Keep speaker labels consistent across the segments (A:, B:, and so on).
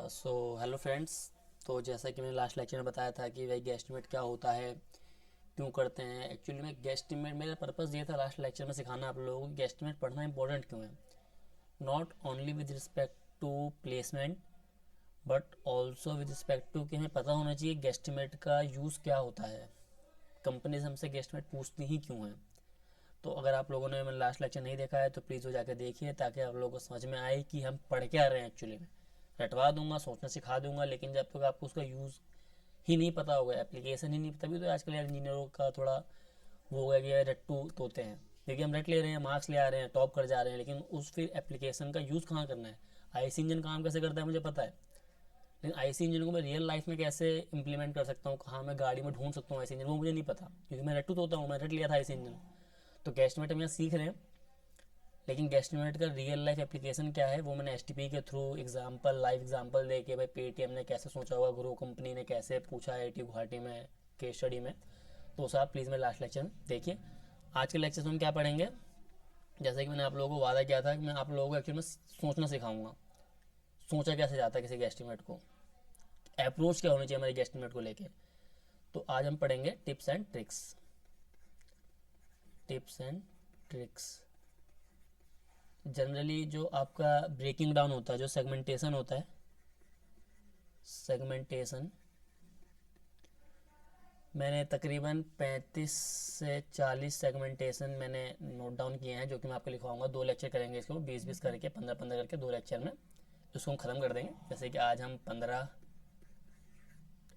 A: Hello friends. तो जैसा कि मैंने लास्ट लेक्चर में बताया था कि भाई गेस्टिमेट क्या होता है, क्यों करते हैं। एक्चुअली में गेस्टिमेट मेरा पर्पज़ ये था लास्ट लेक्चर में सिखाना आप लोगों को गेस्टिमेट पढ़ना इंपॉर्टेंट क्यों है। Not only with respect to placement but also with respect to कि हमें पता होना चाहिए गेस्टिमेट का यूज़ क्या होता है, कंपनीज हमसे गेस्टिमेट पूछती ही क्यों है। तो अगर आप लोगों ने मैंने लास्ट लेक्चर नहीं देखा है तो प्लीज़ वो जाकर देखिए, ताकि आप लोगों को समझ में आए कि हम पढ़ क्या रहे हैं एक्चुअली में। रटवा दूंगा, सोचना सिखा दूंगा, लेकिन जब तक आपको उसका यूज़ ही नहीं पता होगा, एप्लीकेशन ही नहीं, तभी तो आजकल यार इंजीनियरों का थोड़ा वो हो गया कि यार रट्टू तोते हैं। देखिए हम रट ले रहे हैं, मार्क्स ले आ रहे हैं, टॉप कर जा रहे हैं, लेकिन उस फिर एप्लीकेशन का यूज़ कहाँ करना है। आईसी इंजन काम कैसे करता है मुझे पता है, लेकिन आईसी इंजन को मैं रियल लाइफ में कैसे इंप्लीमेंट कर सकता हूँ, कहाँ मैं गाड़ी में ढूंढ सकता हूँ आईसी इंजन, वो मुझे नहीं पता, क्योंकि मैं रट्टू तोता हूँ, मैं रट लिया था आईसी इंजन। तो गेस्टिमेट हम यहाँ सीख रहे हैं, लेकिन गेस्टिमेट का रियल लाइफ एप्लीकेशन क्या है वो मैंने एसटीपी के थ्रू एग्जांपल, लाइव एग्जांपल दे के, भाई पेटीएम ने कैसे सोचा होगा, ग्रो कंपनी ने कैसे पूछा आईआईटी गुवाहाटी में केस स्टडी में। तो साहब प्लीज़ मेरे लास्ट लेक्चर में देखिए। आज के लेक्चर में हम क्या पढ़ेंगे, जैसे कि मैंने आप लोगों को वादा किया था कि मैं आप लोगों को एक्चुअली में सोचना सिखाऊंगा, सोचा कैसे जाता है किसी गेस्टिमेट को, अप्रोच क्या होनी चाहिए हमारे गेस्टिमेट को लेके। तो आज हम पढ़ेंगे tips and tricks. Tips and tricks generally जो आपका ब्रेकिंग डाउन होता है, जो सेगमेंटेशन होता है, सेगमेंटेशन मैंने तकरीबन 35 से 40 सेगमेंटेशन मैंने नोट डाउन किए हैं, जो कि मैं आपको लिखवाऊंगा। 2 लेक्चर करेंगे इसको, 20-20 करके, 15-15 करके 2 लेक्चर में इसको हम ख़त्म कर देंगे। जैसे कि आज हम 15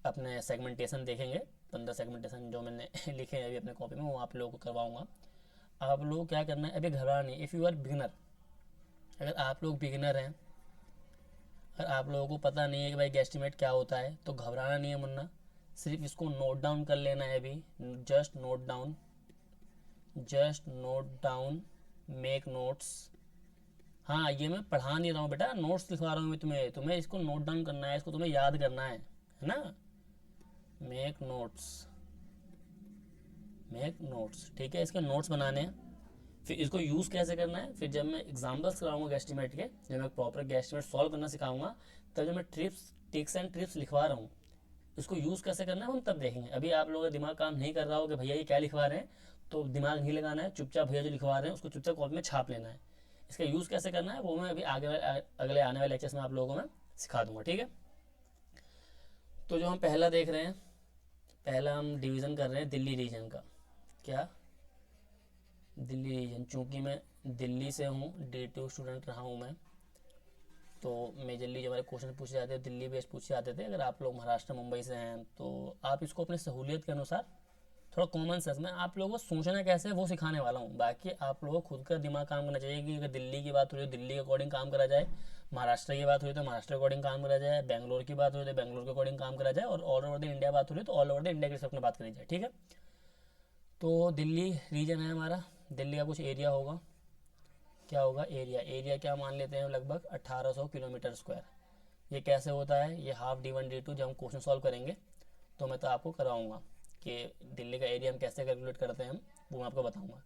A: अपने सेगमेंटेशन देखेंगे, 15 सेगमेंटेशन जो मैंने लिखे हैं अभी अपने कॉपी में, वो आप लोगों को करवाऊँगा। आप लोग क्या करना है, अभी घबराना नहीं। इफ़ यू आर बिगिनर, अगर आप लोग बिगिनर हैं, अगर आप लोगों को पता नहीं है कि भाई गेस्टिमेट क्या होता है, तो घबराना नहीं है मुन्ना, सिर्फ इसको नोट डाउन कर लेना है अभी। Just note down, just note down, make notes. हाँ, ये मैं पढ़ा नहीं रहा हूँ बेटा, नोट्स लिखवा रहा हूँ मैं तुम्हें, तुम्हें इसको नोट डाउन करना है, इसको तुम्हें याद करना है ना। मेक नोट्स, मेक नोट्स, ठीक है, इसके नोट्स बनाने हैं। फिर इसको यूज़ कैसे करना है, फिर जब मैं एग्जाम्पल्स कराऊंगा गेस्टिमेट के, जब मैं प्रॉपर गेस्टिमेट सॉल्व करना सिखाऊंगा, तब जब मैं टिक्स एंड ट्रिप्स लिखवा रहा हूँ, इसको यूज़ कैसे करना है हम तब देखेंगे। अभी आप लोगों का दिमाग काम नहीं कर रहा हो कि भैया ये क्या लिखवा रहे हैं, तो दिमाग नहीं लगाना है, चुपचाप भैया जो लिखवा रहे हैं उसको चुपचाप कॉपी में छाप लेना है। इसका यूज़ कैसे करना है वो मैं अभी आगे अगले आने वाले लेक्चर्स में आप लोगों को मैं सिखा दूंगा, ठीक है। तो जो हम पहला देख रहे हैं, पहला हम डिवीज़न कर रहे हैं दिल्ली रीजन का। क्या, दिल्ली रीजन, चूँकि मैं दिल्ली से हूँ, D2 स्टूडेंट रहा हूँ मैं, तो मेजरली जो हमारे क्वेश्चन पूछे जाते हैं दिल्ली बेस्ड पूछे जाते थे। अगर आप लोग महाराष्ट्र मुंबई से हैं तो आप इसको अपनी सहूलियत के अनुसार थोड़ा कॉमन सेंस में आप लोगों को सोचना कैसे है वो सिखाने वाला हूँ। बाकी आप लोगों को खुद का दिमाग काम करना चाहिए कि अगर दिल्ली की बात हो रही है तो दिल्ली के अकॉर्डिंग काम करा जाए, महाराष्ट्र की बात हो रही है तो महाराष्ट्र के अकॉर्डिंग काम करा जाए, बेंगलोर की बात हो रही है तो बेंगलोर के अकॉर्डिंग काम करा जाए, और ऑल ओवर द इंडिया बात हो रही है तो ऑल ओवर द इंडिया के हिसाब में बात करी जाए, ठीक है। तो दिल्ली रीजन है हमारा, दिल्ली का कुछ एरिया होगा, क्या होगा, एरिया, एरिया क्या मान लेते हैं लगभग 1800 किलोमीटर स्क्वायर। ये कैसे होता है, ये हाफ D1 D2 जब हम क्वेश्चन सॉल्व करेंगे तो मैं तो आपको कराऊंगा कि दिल्ली का एरिया हम कैसे कैलकुलेट करते हैं, हम वो मैं आपको बताऊंगा।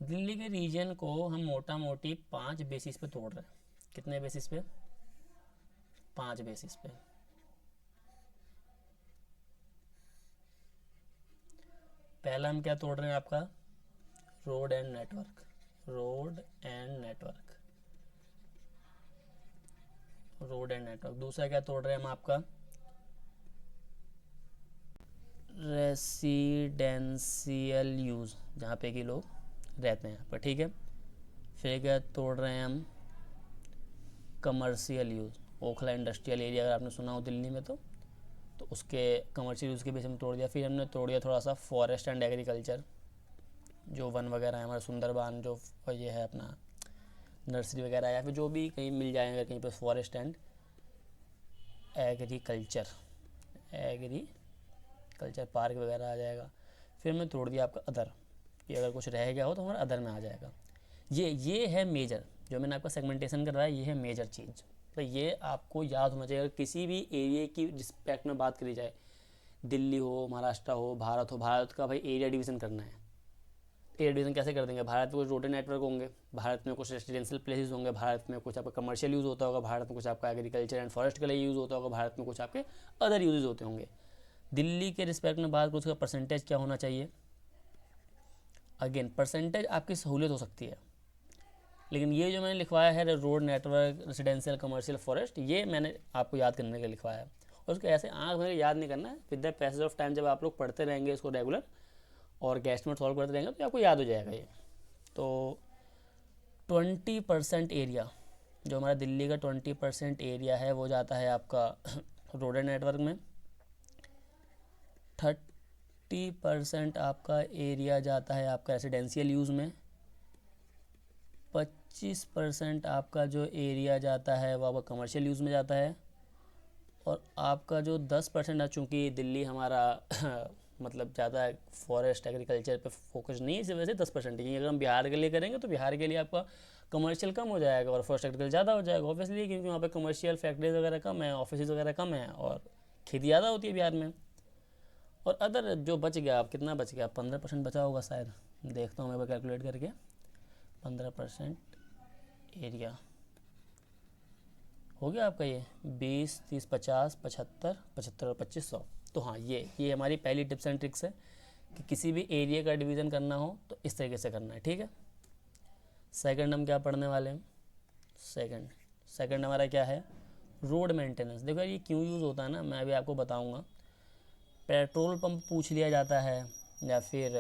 A: दिल्ली के रीजन को हम मोटा मोटी 5 बेसिस पे तोड़ रहे हैं। कितने बेसिस पे, 5 बेसिस पे। पहला हम क्या तोड़ रहे हैं आपका, road and network, road and network, road and network. दूसरा क्या तोड़ रहे हैं हम आपका, रेसिडेंशियल यूज़, जहाँ पे कि लोग रहते हैं यहाँ पर, ठीक है। फिर क्या तोड़ रहे हैं हम, commercial use, Okhla industrial area अगर आपने सुना हो दिल्ली में, तो उसके कमर्शियल यूज़ के बेस में तोड़ दिया। फिर हमने तोड़ दिया थोड़ा सा फॉरेस्ट एंड एग्रीकल्चर, जो वन वगैरह है हमारा सुंदरबान, जो ये है अपना नर्सरी वगैरह, या फिर जो भी कहीं मिल जाएगा कहीं पर forest and agriculture, agriculture park वगैरह आ जाएगा। फिर हमने तोड़ दिया आपका अदर, कि अगर कुछ रह गया हो तो हमारा अदर में आ जाएगा। ये है मेजर, जो मैंने आपका सेगमेंटेशन करवाया, ये है मेजर चीज़। तो ये आपको याद होना चाहिए, अगर किसी भी एरिया की रिस्पेक्ट में बात करी जाए, दिल्ली हो, महाराष्ट्र हो, भारत हो, भारत का भाई एरिया डिवीज़न करना है, एरिया डिवीज़न कैसे कर देंगे, भारत में कुछ रोड नेटवर्क होंगे, भारत में कुछ रेजिडेंशियल प्लेसेस होंगे, भारत में कुछ आपका कमर्शियल यूज़ होता होगा, भारत में कुछ आपका एग्रीकल्चर एंड फॉरेस्ट के लिए यूज़ होता होगा, भारत में कुछ आपके अदर यूजेज होते होंगे। दिल्ली के रिस्पेक्ट में बात करूँ उसका परसेंटेज क्या होना चाहिए, अगेन परसेंटेज आपकी सहूलियत हो सकती है, लेकिन ये जो मैंने लिखवाया है road network residential commercial forest, ये मैंने आपको याद करने के लिखवाया है, और उसको ऐसे आँख में याद नहीं करना है। With the passage of time जब आप लोग पढ़ते रहेंगे इसको रेगुलर और एस्टीमेट सॉल्व करते रहेंगे तो आपको याद हो जाएगा ये। तो 20% एरिया, जो हमारा दिल्ली का 20% एरिया है वो जाता है आपका रोड नेटवर्क में, 30% आपका एरिया जाता है आपका रेसिडेंशियल यूज़ में, 25% आपका जो एरिया जाता है वो आपका कमर्शियल यूज़ में जाता है, और आपका जो 10% है, चूँकि दिल्ली हमारा मतलब ज़्यादा फॉरेस्ट एग्रीकल्चर पे फोकस नहीं है, इस वजह से 10% है। अगर हम बिहार के लिए करेंगे तो बिहार के लिए आपका कमर्शियल कम हो जाएगा और फॉरेस्ट एग्रीकल्चर ज़्यादा हो जाएगा ऑब्वियसली, क्योंकि वहाँ पे कमर्शियल फैक्ट्रीज वगैरह कम है, ऑफिस वगैरह कम है और खेती ज़्यादा होती है बिहार में। और अदर जो बच गया, आप कितना बच गया, 15% बचा होगा शायद, देखता हूँ मैं कैलकुलेट करके। 15% एरिया हो गया आपका ये 20, 30, 50, 75, 75 और 2500। तो हाँ, ये हमारी पहली टिप्स एंड ट्रिक्स है कि किसी भी एरिया का डिवीज़न करना हो तो इस तरीके से करना है, ठीक है। सेकंड हम क्या पढ़ने वाले हैं, सेकंड हमारा क्या है, रोड मेंटेनेंस। देखो ये क्यों यूज़ होता है ना, मैं अभी आपको बताऊंगा। पेट्रोल पंप पूछ लिया जाता है, या फिर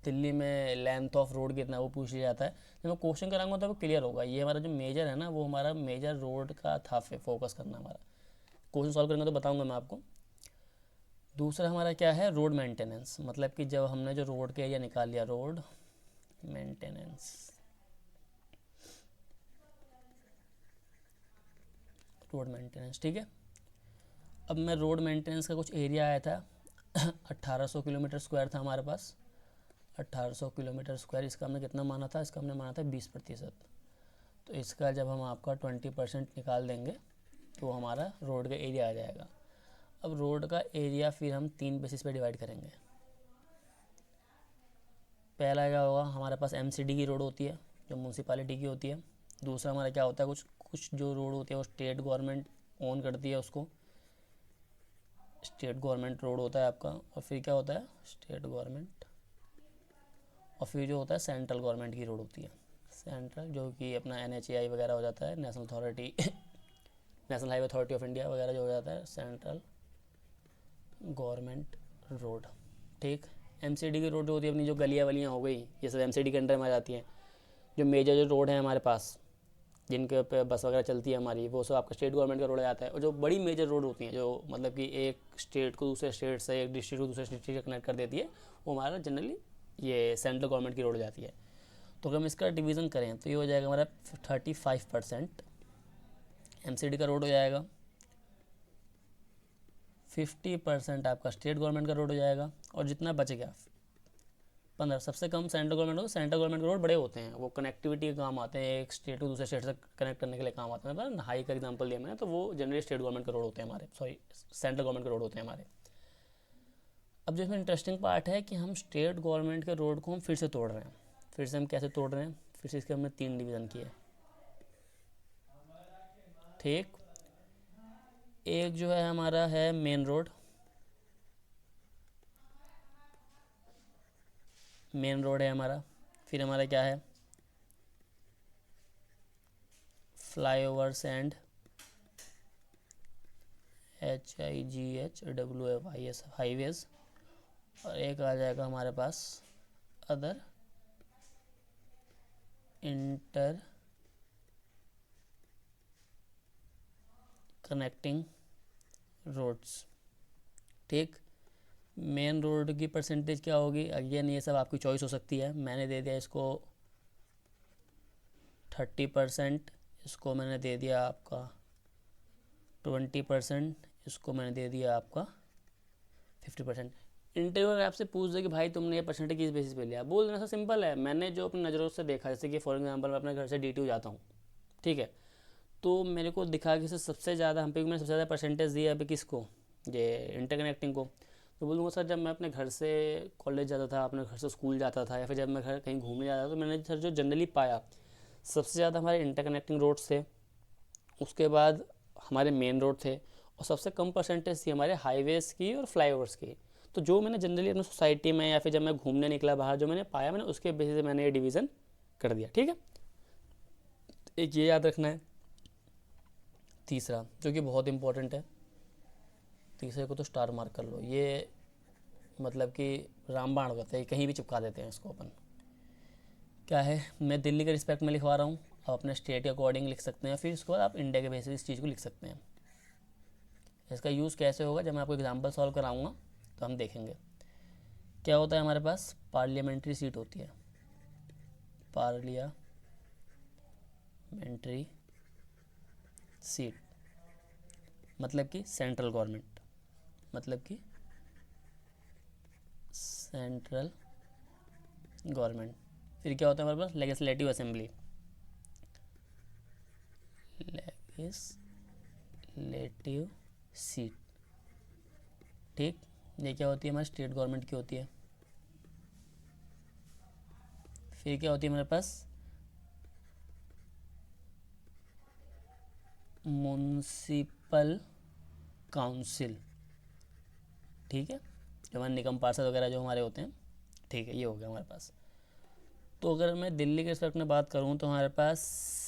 A: दिल्ली में लेंथ ऑफ रोड कितना वो पूछ लिया जाता है। जब मैं क्वेश्चन कराऊंगा तो वो क्लियर होगा। ये हमारा जो मेजर है ना, वो हमारा मेजर रोड का था फोकस करना हमारा। क्वेश्चन सॉल्व करेंगे तो बताऊंगा मैं आपको। दूसरा हमारा क्या है, रोड मेंटेनेंस, मतलब कि जब हमने जो रोड का एरिया निकाल लिया, रोड मेंटेनेंस, ठीक है। अब मैं रोड मेंटेनेंस का कुछ एरिया आया था 1800 किलोमीटर स्क्वायर था हमारे पास, 1800 किलोमीटर स्क्वायर। इसका हमने कितना माना था, इसका हमने माना था 20%। तो इसका जब हम आपका 20% निकाल देंगे तो हमारा रोड का एरिया आ जाएगा। अब रोड का एरिया फिर हम 3 बेसिस पे डिवाइड करेंगे। पहला क्या होगा, हमारे पास एमसीडी की रोड होती है जो म्यूनसिपालिटी की होती है। दूसरा हमारा क्या होता है, कुछ जो रोड होती है वो स्टेट गवर्नमेंट ओन करती है, उसको स्टेट गवर्नमेंट रोड होता है आपका। और फिर क्या होता है, स्टेट गवर्नमेंट, और फिर जो होता है सेंट्रल गवर्नमेंट की रोड होती है, सेंट्रल, जो कि अपना NHAI वगैरह हो जाता है, national authority national highway authority of India वगैरह जो हो जाता है, सेंट्रल गवर्नमेंट रोड, ठीक। एमसीडी की रोड जो होती है अपनी, जो गलियाँ वलियाँ हो गई, ये सब एमसीडी के अंडर में आ जाती हैं। जो मेजर जो रोड है हमारे पास जिनके पे बस वगैरह चलती है हमारी, वो सब आपका स्टेट गवर्नमेंट का रोड आता है। और जो बड़ी मेजर रोड होती हैं, जो मतलब कि एक स्टेट को दूसरे स्टेट से, एक डिस्ट्रिक्ट को दूसरे डिस्ट्रिक्ट से कनेक्ट कर देती है, वो हमारा जनरली ये सेंट्रल गवर्नमेंट की रोड जाती है। तो अगर हम इसका डिवीज़न करें तो ये हो जाएगा हमारा 35% एमसीडी का रोड हो जाएगा, 50% आपका स्टेट गवर्नमेंट का रोड हो जाएगा, और जितना बच गया 15, सबसे कम सेंट्रल गवर्नमेंट हो। सेंट्रल गवर्नमेंट के रोड बड़े होते हैं, वो कनेक्टिविटी के काम आते हैं, एक स्टेट को दूसरे स्टेट से कनेक्ट करने के लिए काम आते हैं। मतलब हाई का एग्जांपल दिया मैंने, तो वो जनरली स्टेट गवर्नमेंट के रोड होते हैं हमारे, सॉरी सेंट्रल गवर्नमेंट के रोड होते हैं हमारे। अब जो इसमें इंटरेस्टिंग पार्ट है कि हम स्टेट गवर्नमेंट के रोड को हम फिर से तोड़ रहे हैं। फिर से हम कैसे तोड़ रहे हैं, फिर से इसके हमने 3 डिवीज़न किए, ठीक। एक जो है हमारा है मेन रोड, है हमारा। फिर हमारा क्या है, फ्लाईओवर्स एंड HIGHWAYS हाईवेज, और एक आ जाएगा हमारे पास अदर इंटर कनेक्टिंग रोड्स, ठीक। मेन रोड की परसेंटेज क्या होगी, अगेन ये सब आपकी चॉइस हो सकती है। मैंने दे दिया इसको 30%, इसको मैंने दे दिया आपका 20%, इसको मैंने दे दिया आपका 50%। इंटरव्यू अगर आपसे पूछ दे कि भाई तुमने ये परसेंटेज किस बेसिस पे लिया, बोल देना सा सिंपल है, मैंने जो अपनी नज़रों से देखा। जैसे कि फॉर एग्जांपल मैं अपने घर से DTU जाता हूँ, ठीक है, तो मेरे को दिखा कि सबसे ज़्यादा हम पे मैंने सबसे ज़्यादा परसेंटेज दिया अभी किसको, ये इंटरकनेक्टिंग को। तो बोलूँगा सर जब मैं अपने घर से कॉलेज जाता था, अपने घर से स्कूल जाता था, या फिर जब मैं घर कहीं घूमने जाता था, तो मैंने सर जो जनरली पाया सबसे ज़्यादा हमारे इंटरकनेक्टिंग रोड्स थे, उसके बाद हमारे मेन रोड थे, और सबसे कम परसेंटेज थी हमारे हाईवेज़ की और फ्लाईओवर्स की। तो जो मैंने जनरली अपनी सोसाइटी में या फिर जब मैं घूमने निकला बाहर जो मैंने पाया, मैंने उसके बेसिस से मैंने ये डिवीज़न कर दिया। ठीक है, एक ये याद रखना है। तीसरा जो कि बहुत इंपॉर्टेंट है, तीसरे को तो स्टार मार्क कर लो, ये मतलब कि रामबाण कहते हैं, कहीं भी चिपका देते हैं इसको अपन। क्या है, मैं दिल्ली के रिस्पेक्ट में लिखवा रहा हूँ, आप अपने स्टेट के अकॉर्डिंग लिख सकते हैं, फिर उसके बाद आप इंडिया के बेसिस इस चीज़ को लिख सकते हैं। इसका यूज़ कैसे होगा जब मैं आपको एग्जांपल सॉल्व कराऊंगा तो हम देखेंगे। क्या होता है, हमारे पास पार्लियामेंट्री सीट होती है, पार्लियामेंट्री सीट मतलब कि सेंट्रल गवर्नमेंट, मतलब कि सेंट्रल गवर्नमेंट। फिर क्या होता है हमारे पास लेजिस्लेटिव असेंबली, लेजिस्लेटिव सीट। ठीक, ये क्या होती है हमारी स्टेट गवर्नमेंट की होती है। फिर क्या होती है हमारे पास म्युनिसिपल काउंसिल। ठीक है, जो हमारे निगम पार्षद वगैरह जो हमारे होते हैं। ठीक है, ये हो गया हमारे पास। तो अगर मैं दिल्ली के रिस्पेक्ट में बात करूं तो हमारे पास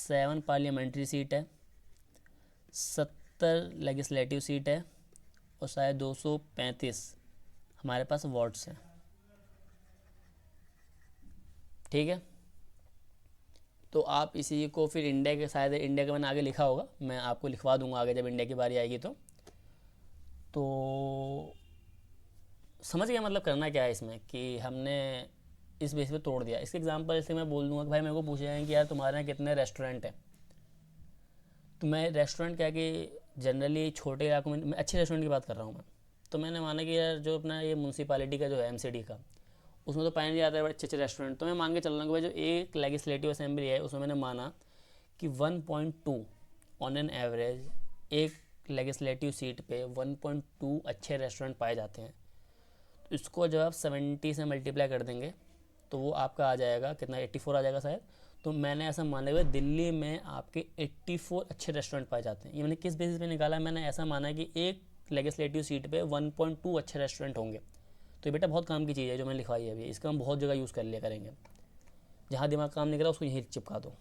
A: 7 पार्लियामेंट्री सीट है, 70 लेजिस्लेटिव सीट है, और शायद 235 हमारे पास वार्ड्स हैं। ठीक है, तो आप इसी को फिर इंडिया के, शायद इंडिया का मैंने आगे लिखा होगा, मैं आपको लिखवा दूंगा आगे जब इंडिया की बारी आएगी। तो समझ गया मतलब करना क्या है इसमें, कि हमने इस बेस पे तोड़ दिया। इसके एग्जांपल से मैं बोल दूंगा कि भाई मेरे को पूछे जाएंगे कि यार तुम्हारे यहाँ कितने रेस्टोरेंट हैं, तो मैं रेस्टोरेंट क्या कि जनरली छोटे इलाकों में, मैं अच्छे रेस्टोरेंट की बात कर रहा हूँ मैं, तो मैंने माना कि यार जो अपना ये म्यूनसिपालिटी का जो है एमसीडी का, उसमें तो पाए नहीं जाता है बड़े अच्छे अच्छे रेस्टोरेंट। तो मैं मान के चल रहा हूँ कि भाई जो एक लेजिस्लेटिव असेंबली है उसमें मैंने माना कि 1.2 ऑन एन एवरेज एक लेजिस्लेटिव सीट पे 1.2 अच्छे रेस्टोरेंट पाए जाते हैं। तो इसको जब आप 70 से मल्टीप्लाई कर देंगे तो वो आपका आ जाएगा कितना, 84 आ जाएगा शायद। तो मैंने ऐसा माना हुआ दिल्ली में आपके 84 अच्छे रेस्टोरेंट पाए जाते हैं। ये मैंने किस बेसिस पे निकाला, मैंने ऐसा माना कि एक लेजिस्लेटिव सीट पे 1.2 अच्छे रेस्टोरेंट होंगे। तो ये बेटा बहुत काम की चीज़ है जो मैंने लिखवाई है अभी, इसका हम बहुत जगह यूज़ कर लिया करेंगे। जहाँ दिमाग काम नहीं करा उसको यहीं चिपका दो।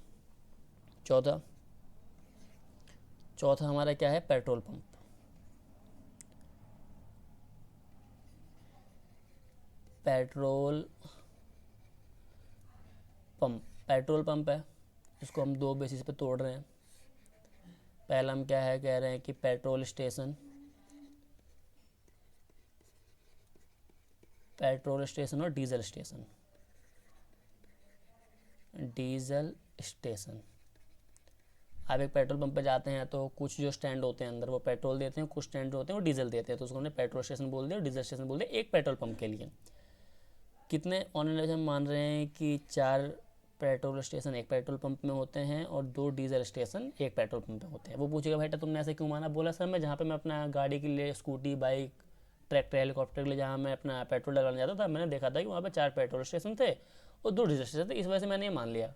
A: चौथा हमारा क्या है, पेट्रोल पंप। पेट्रोल पंप है, इसको हम 2 बेसिस पे तोड़ रहे हैं। पहला हम क्या है कह रहे हैं कि पेट्रोल स्टेशन और डीजल स्टेशन। आप एक पेट्रोल पंप पे जाते हैं तो कुछ जो स्टैंड होते हैं अंदर वो पेट्रोल देते हैं, कुछ स्टैंड होते हैं वो डीजल देते हैं, तो उसको हमने पेट्रोल स्टेशन बोल दिया और डीजल स्टेशन बोल दिया एक पेट्रोल पंप के लिए। कितने ऑन एवरेज हम मान रहे हैं कि 4 पेट्रोल स्टेशन एक पेट्रोल पंप में होते हैं और 2 डीजल स्टेशन एक पेट्रोल पंप में होते हैं। वो पूछेगा बेटा तुमने ऐसे क्यों माना, बोला सर मैं जहाँ पे मैं अपना गाड़ी के लिए, स्कूटी, बाइक, ट्रैक्टर, हेलीकॉप्टर के लिए जहाँ मैं अपना पेट्रोल डलवाने जाता था, मैंने देखा था कि वहाँ पे 4 पेट्रोल स्टेशन थे और 2 डीजल स्टेशन थे, इस वजह से मैंने ये मान लिया।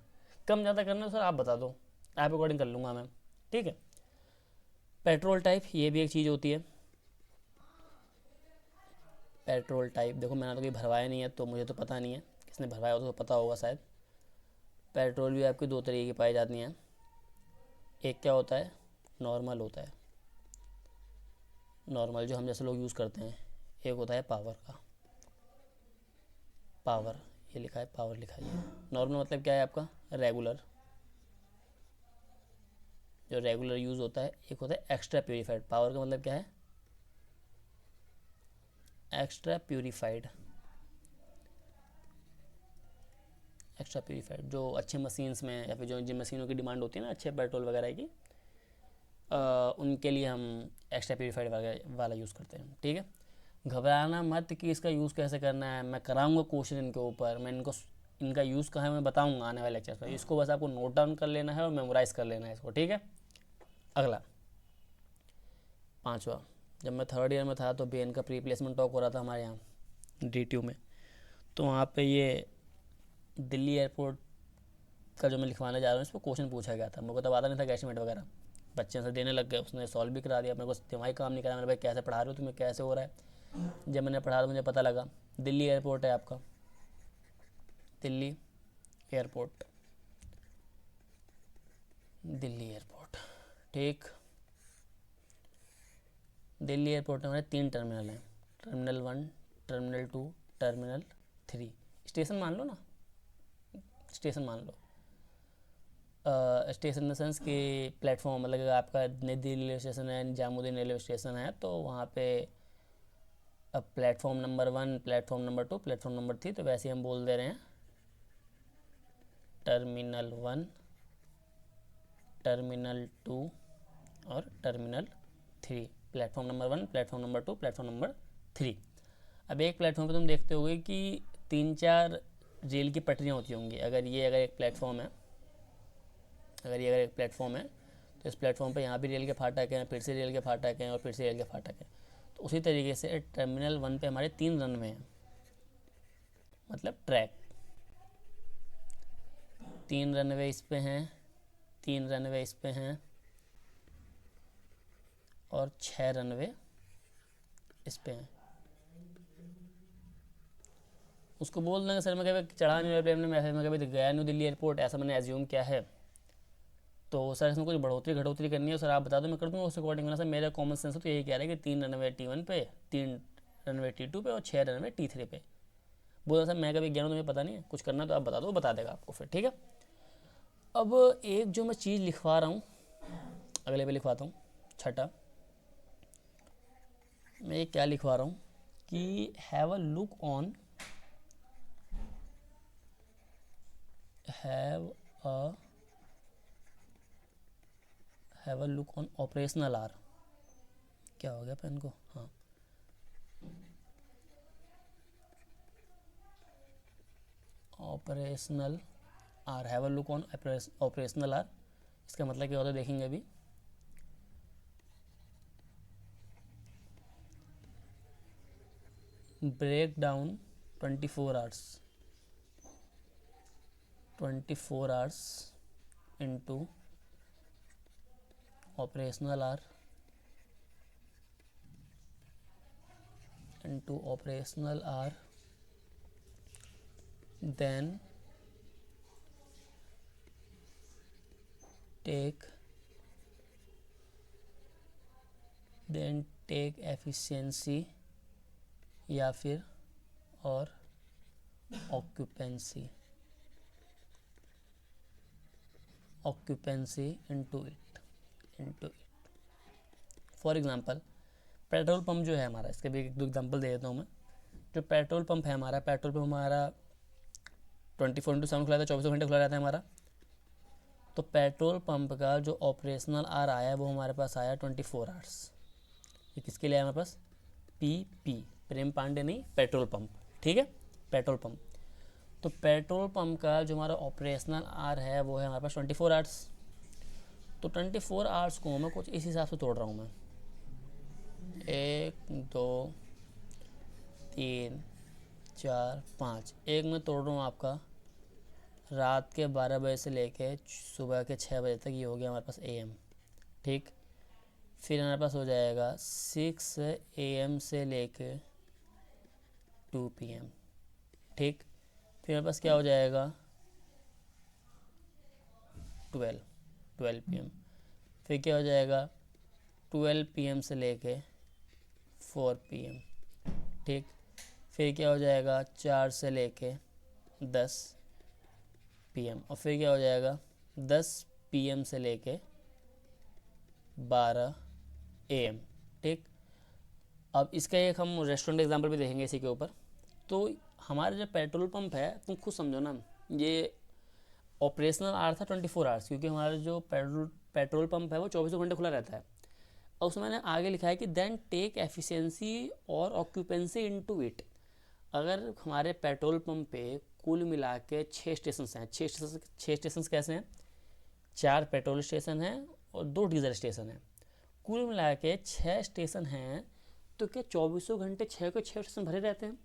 A: कम ज़्यादा करना सर आप बता दो, आप अकॉर्डिंग कर लूँगा मैं। ठीक है, पेट्रोल टाइप ये भी एक चीज़ होती है। पेट्रोल टाइप देखो मैंने तो कहीं भरवाया नहीं है तो मुझे तो पता नहीं है, किसने भरवाया हो तो पता होगा शायद। पेट्रोल भी आपकी 2 तरीके की पाई जाती हैं। एक क्या होता है, नॉर्मल होता है, नॉर्मल जो हम जैसे लोग यूज़ करते हैं। एक होता है पावर का, पावर ये लिखा है, पावर लिखा है। नॉर्मल मतलब क्या है आपका, रेगुलर, जो रेगुलर यूज़ होता है। एक होता है एक्स्ट्रा प्योरीफाइड, पावर का मतलब क्या है, एक्स्ट्रा प्योरीफाइड जो अच्छे मशीन्स में या फिर जो जिन मशीनों की डिमांड होती है ना अच्छे पेट्रोल वगैरह की, उनके लिए हम एक्स्ट्रा प्योरीफाइड वाला यूज़ करते हैं। ठीक है, घबराना मत कि इसका यूज़ कैसे करना है, मैं कराऊंगा क्वेश्चन इनके ऊपर, मैं इनका यूज़ कहाँ है मैं बताऊंगा आने वाले लेक्चर पर। इसको बस आपको नोट डाउन कर लेना है और मेमोराइज़ कर लेना है इसको। ठीक है, अगला 5वां जब मैं थर्ड ईयर में था तो BN का प्री प्लेसमेंट टॉक हो रहा था हमारे यहाँ DTU में, तो वहाँ पे ये दिल्ली एयरपोर्ट का जो मैं लिखवाने जा रहा हूँ इस पर क्वेश्चन पूछा गया था। मेरे को तब आता नहीं था एस्टिमेट वगैरह, बच्चे से देने लग गए, उसने सॉल्व भी करा दिया, मेरे को दिमागी काम नहीं करा। मैंने भाई कैसे पढ़ा रहे हो तुम्हें, कैसे हो रहा है। जब मैंने पढ़ा तो मुझे पता लगा दिल्ली एयरपोर्ट है आपका, दिल्ली एयरपोर्ट, दिल्ली एयरपोर्ट, ठीक। दिल्ली एयरपोर्ट में हमारे 3 टर्मिनल हैं, टर्मिनल 1, टर्मिनल 2, टर्मिनल 3। स्टेशन मान लो ना, स्टेशन मान लो। स्टेशन इन द सेंस कि प्लेटफॉर्म, मतलब अगर आपका नई दिल्ली रेलवे स्टेशन है, निजामुद्दीन रेलवे स्टेशन है, तो वहाँ पे अब platform number 1, platform number 2, platform number 3, तो वैसे ही हम बोल दे रहे हैं टर्मिनल 1, टर्मिनल 2 और terminal 3। Platform number 1, platform number 2, platform number 3। अब एक प्लेटफॉर्म पे तुम देखते होगे कि 3-4 रेल की पटरियाँ होती होंगी। अगर एक प्लेटफॉर्म है, अगर एक प्लेटफॉर्म है, तो इस प्लेटफॉर्म पे यहाँ भी रेल के फाटक हैं, फिर से रेल के फाटक हैं और फिर से रेल के फाटक हैं। तो उसी तरीके से टर्मिनल 1 पे हमारे 3 रनवे हैं, मतलब ट्रैक। 3 रनवे इस पे हैं, 3 रनवे इस पे हैं और 6 रनवे इस पे हैं। उसको बोल देंगे सर मैं कभी चढ़ा नहीं एयरप्लेन में, मैं कभी गया नहीं दिल्ली एयरपोर्ट, ऐसा मैंने एज्यूम किया है, तो सर इसमें कुछ बढ़ोतरी घटोतरी करनी है सर आप बता दो, मैं कर दूँगा उस अकॉर्डिंग। ना सर मेरा कॉमन सेंस तो यही कह रहा है कि 3 रनवे T1 पे, 3 रनवे T2 पे और 6 रनवे T3 पे। बोला सर मैं कभी गया हूँ, तुम्हें पता नहीं है, कुछ करना तो आप बता दो, बता देगा आपको फिर, ठीक है। अब एक जो मैं चीज़ लिखवा रहा हूँ, अगले पे लिखवाता हूँ, छठा मैं ये क्या लिखवा रहा हूँ कि have a look on, have a look on operational hour. क्या हो गया पेन को, हाँ, operational hour, have a look on operational hour. इसका मतलब क्या होता है देखेंगे अभी। Break down 24 hours into operational hour then take efficiency या फिर और occupancy into it। For example petrol pump जो है हमारा, इसके भी एक दो एग्जांपल दे देता हूँ मैं। जो पेट्रोल पंप है हमारा, पेट्रोल पंप हमारा 24/7 खुला रहता है, 24 घंटे खुला रहता है हमारा। तो पेट्रोल पंप का जो ऑपरेशनल आर आया है वो हमारे पास आया 24 आवर्स। ये किसके लिए आया हमारे पास, PP, प्रेम पांडे नहीं, पेट्रोल पंप, ठीक है, पेट्रोल पंप। तो पेट्रोल पंप का जो हमारा ऑपरेशनल आर है वो है हमारे पास 24 आवर्स। तो 24 आवर्स को मैं कुछ इस हिसाब से तोड़ रहा हूँ मैं, 1 2 3 4 5। एक मैं तोड़ रहा हूँ आपका रात के 12 बजे से लेके सुबह के 6 बजे तक, ये हो गया हमारे पास AM, ठीक। फिर हमारे पास हो जाएगा 6 AM से लेके 2 PM, ठीक। फिर हमारे पास क्या हो जाएगा 12 PM। फिर क्या हो जाएगा 12 PM से लेके 4 PM, ठीक। फिर क्या हो जाएगा 4 से लेके 10 PM। और फिर क्या हो जाएगा 10 PM से लेके 12 AM, ठीक। अब इसका एक हम रेस्टोरेंट एग्जांपल भी देखेंगे इसी के ऊपर। तो हमारा जो पेट्रोल पंप है, तुम खुद समझो ना, ये ऑपरेशनल आवर था 24 आवर्स, क्योंकि हमारा जो पेट्रोल पंप है वो 24 घंटे खुला रहता है। और उसमें मैंने आगे लिखा है कि देन टेक एफिशिएंसी और ऑक्यूपेंसी इनटू इट। अगर हमारे पेट्रोल पंप पे कुल मिला के 6 स्टेशन हैं, 6 स्टेशन कैसे हैं, 4 पेट्रोल स्टेशन हैं और 2 डीजल स्टेशन हैं। कुल मिला के 6 स्टेशन हैं, तो क्या 24 घंटे 6 के 6 स्टेशन भरे रहते हैं?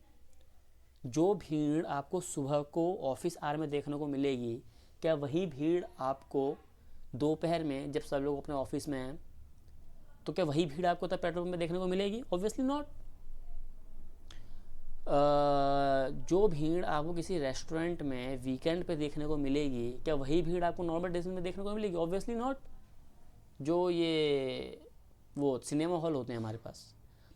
A: जो भीड़ आपको सुबह को ऑफिस आवर में देखने को मिलेगी, क्या वही भीड़ आपको दोपहर में जब सब लोग अपने ऑफिस में हैं, तो क्या वही भीड़ आपको तब पेट्रोल पंप में देखने को मिलेगी? Obviously not. जो भीड़ आपको किसी रेस्टोरेंट में वीकेंड पे देखने को मिलेगी, क्या वही भीड़ आपको नॉर्मल डेज में देखने को मिलेगी? Obviously not. जो ये वो सिनेमा हॉल होते हैं हमारे पास,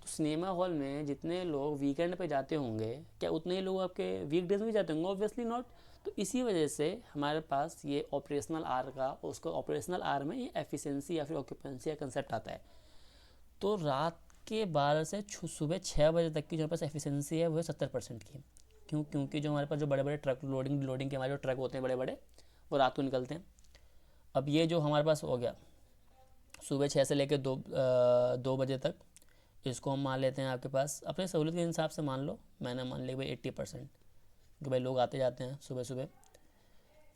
A: तो सिनेमा हॉल में जितने लोग वीकेंड पे जाते होंगे, क्या उतने ही लोग आपके वीकडेज में जाते होंगे? Obviously not. तो इसी वजह से हमारे पास ये ऑपरेशनल आर का, उसको ऑपरेशनल आर में ये एफिशिएंसी या फिर ऑक्यूपेंसी का कंसेप्ट आता है। तो रात के 12 से सुबह 6 बजे तक की जो हमारे पास एफिशिएंसी है वो है 70% की। क्यों? क्योंकि जो हमारे पास जो बड़े बड़े ट्रक लोडिंग के हमारे जो ट्रक होते हैं बड़े बड़े, वो रात को निकलते हैं। अब ये जो हमारे पास हो गया सुबह 6 से लेकर 2 बजे तक, इसको हम मान लेते हैं आपके पास अपने सहूलियत के हिसाब से मान लो, मैंने मान लिया भाई 80%, क्योंकि भाई लोग आते जाते हैं सुबह सुबह।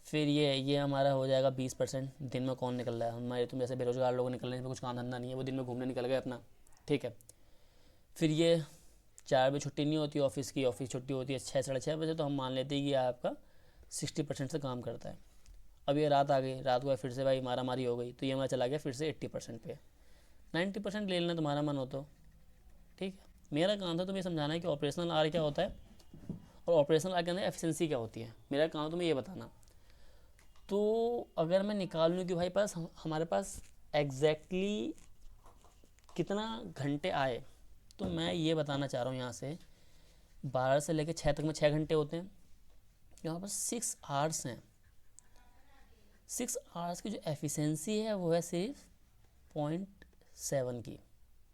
A: फिर ये हमारा हो जाएगा 20%। दिन में कौन निकल रहा है? हमारे तुम जैसे बेरोजगार लोग निकल रहे हैं, कुछ काम धंधा नहीं है, वो दिन में घूमने निकल गए अपना, ठीक है। फिर ये 4 बजे छुट्टी नहीं होती ऑफिस की, ऑफिस छुट्टी होती है 6 साढ़े 6 बजे, तो हम मान लेते हैं कि आपका 60% से काम करता है। अब ये रात आ गई, रात को फिर से भाई मारा मारी हो गई, तो ये हमारा चला गया फिर से 80% पे। 90% ले लेना तुम्हारा मन हो तो, ठीक है। मेरा काम था तुम्हें समझाना है कि ऑपरेशनल आर क्या होता है और ऑपरेशनल आर के अंदर एफिशिएंसी क्या होती है। मेरा काम तुम्हें ये बताना। तो अगर मैं निकाल लूँ कि भाई पास हमारे पास एग्जैक्टली कितना घंटे आए, तो मैं ये बताना चाह रहा हूँ यहाँ से 12 से लेकर 6 तक में 6 घंटे होते हैं, यहाँ पर 6 आवर्स हैं। 6 आवर्स की जो एफिशिएंसी है वो है सिर्फ 0.7 की,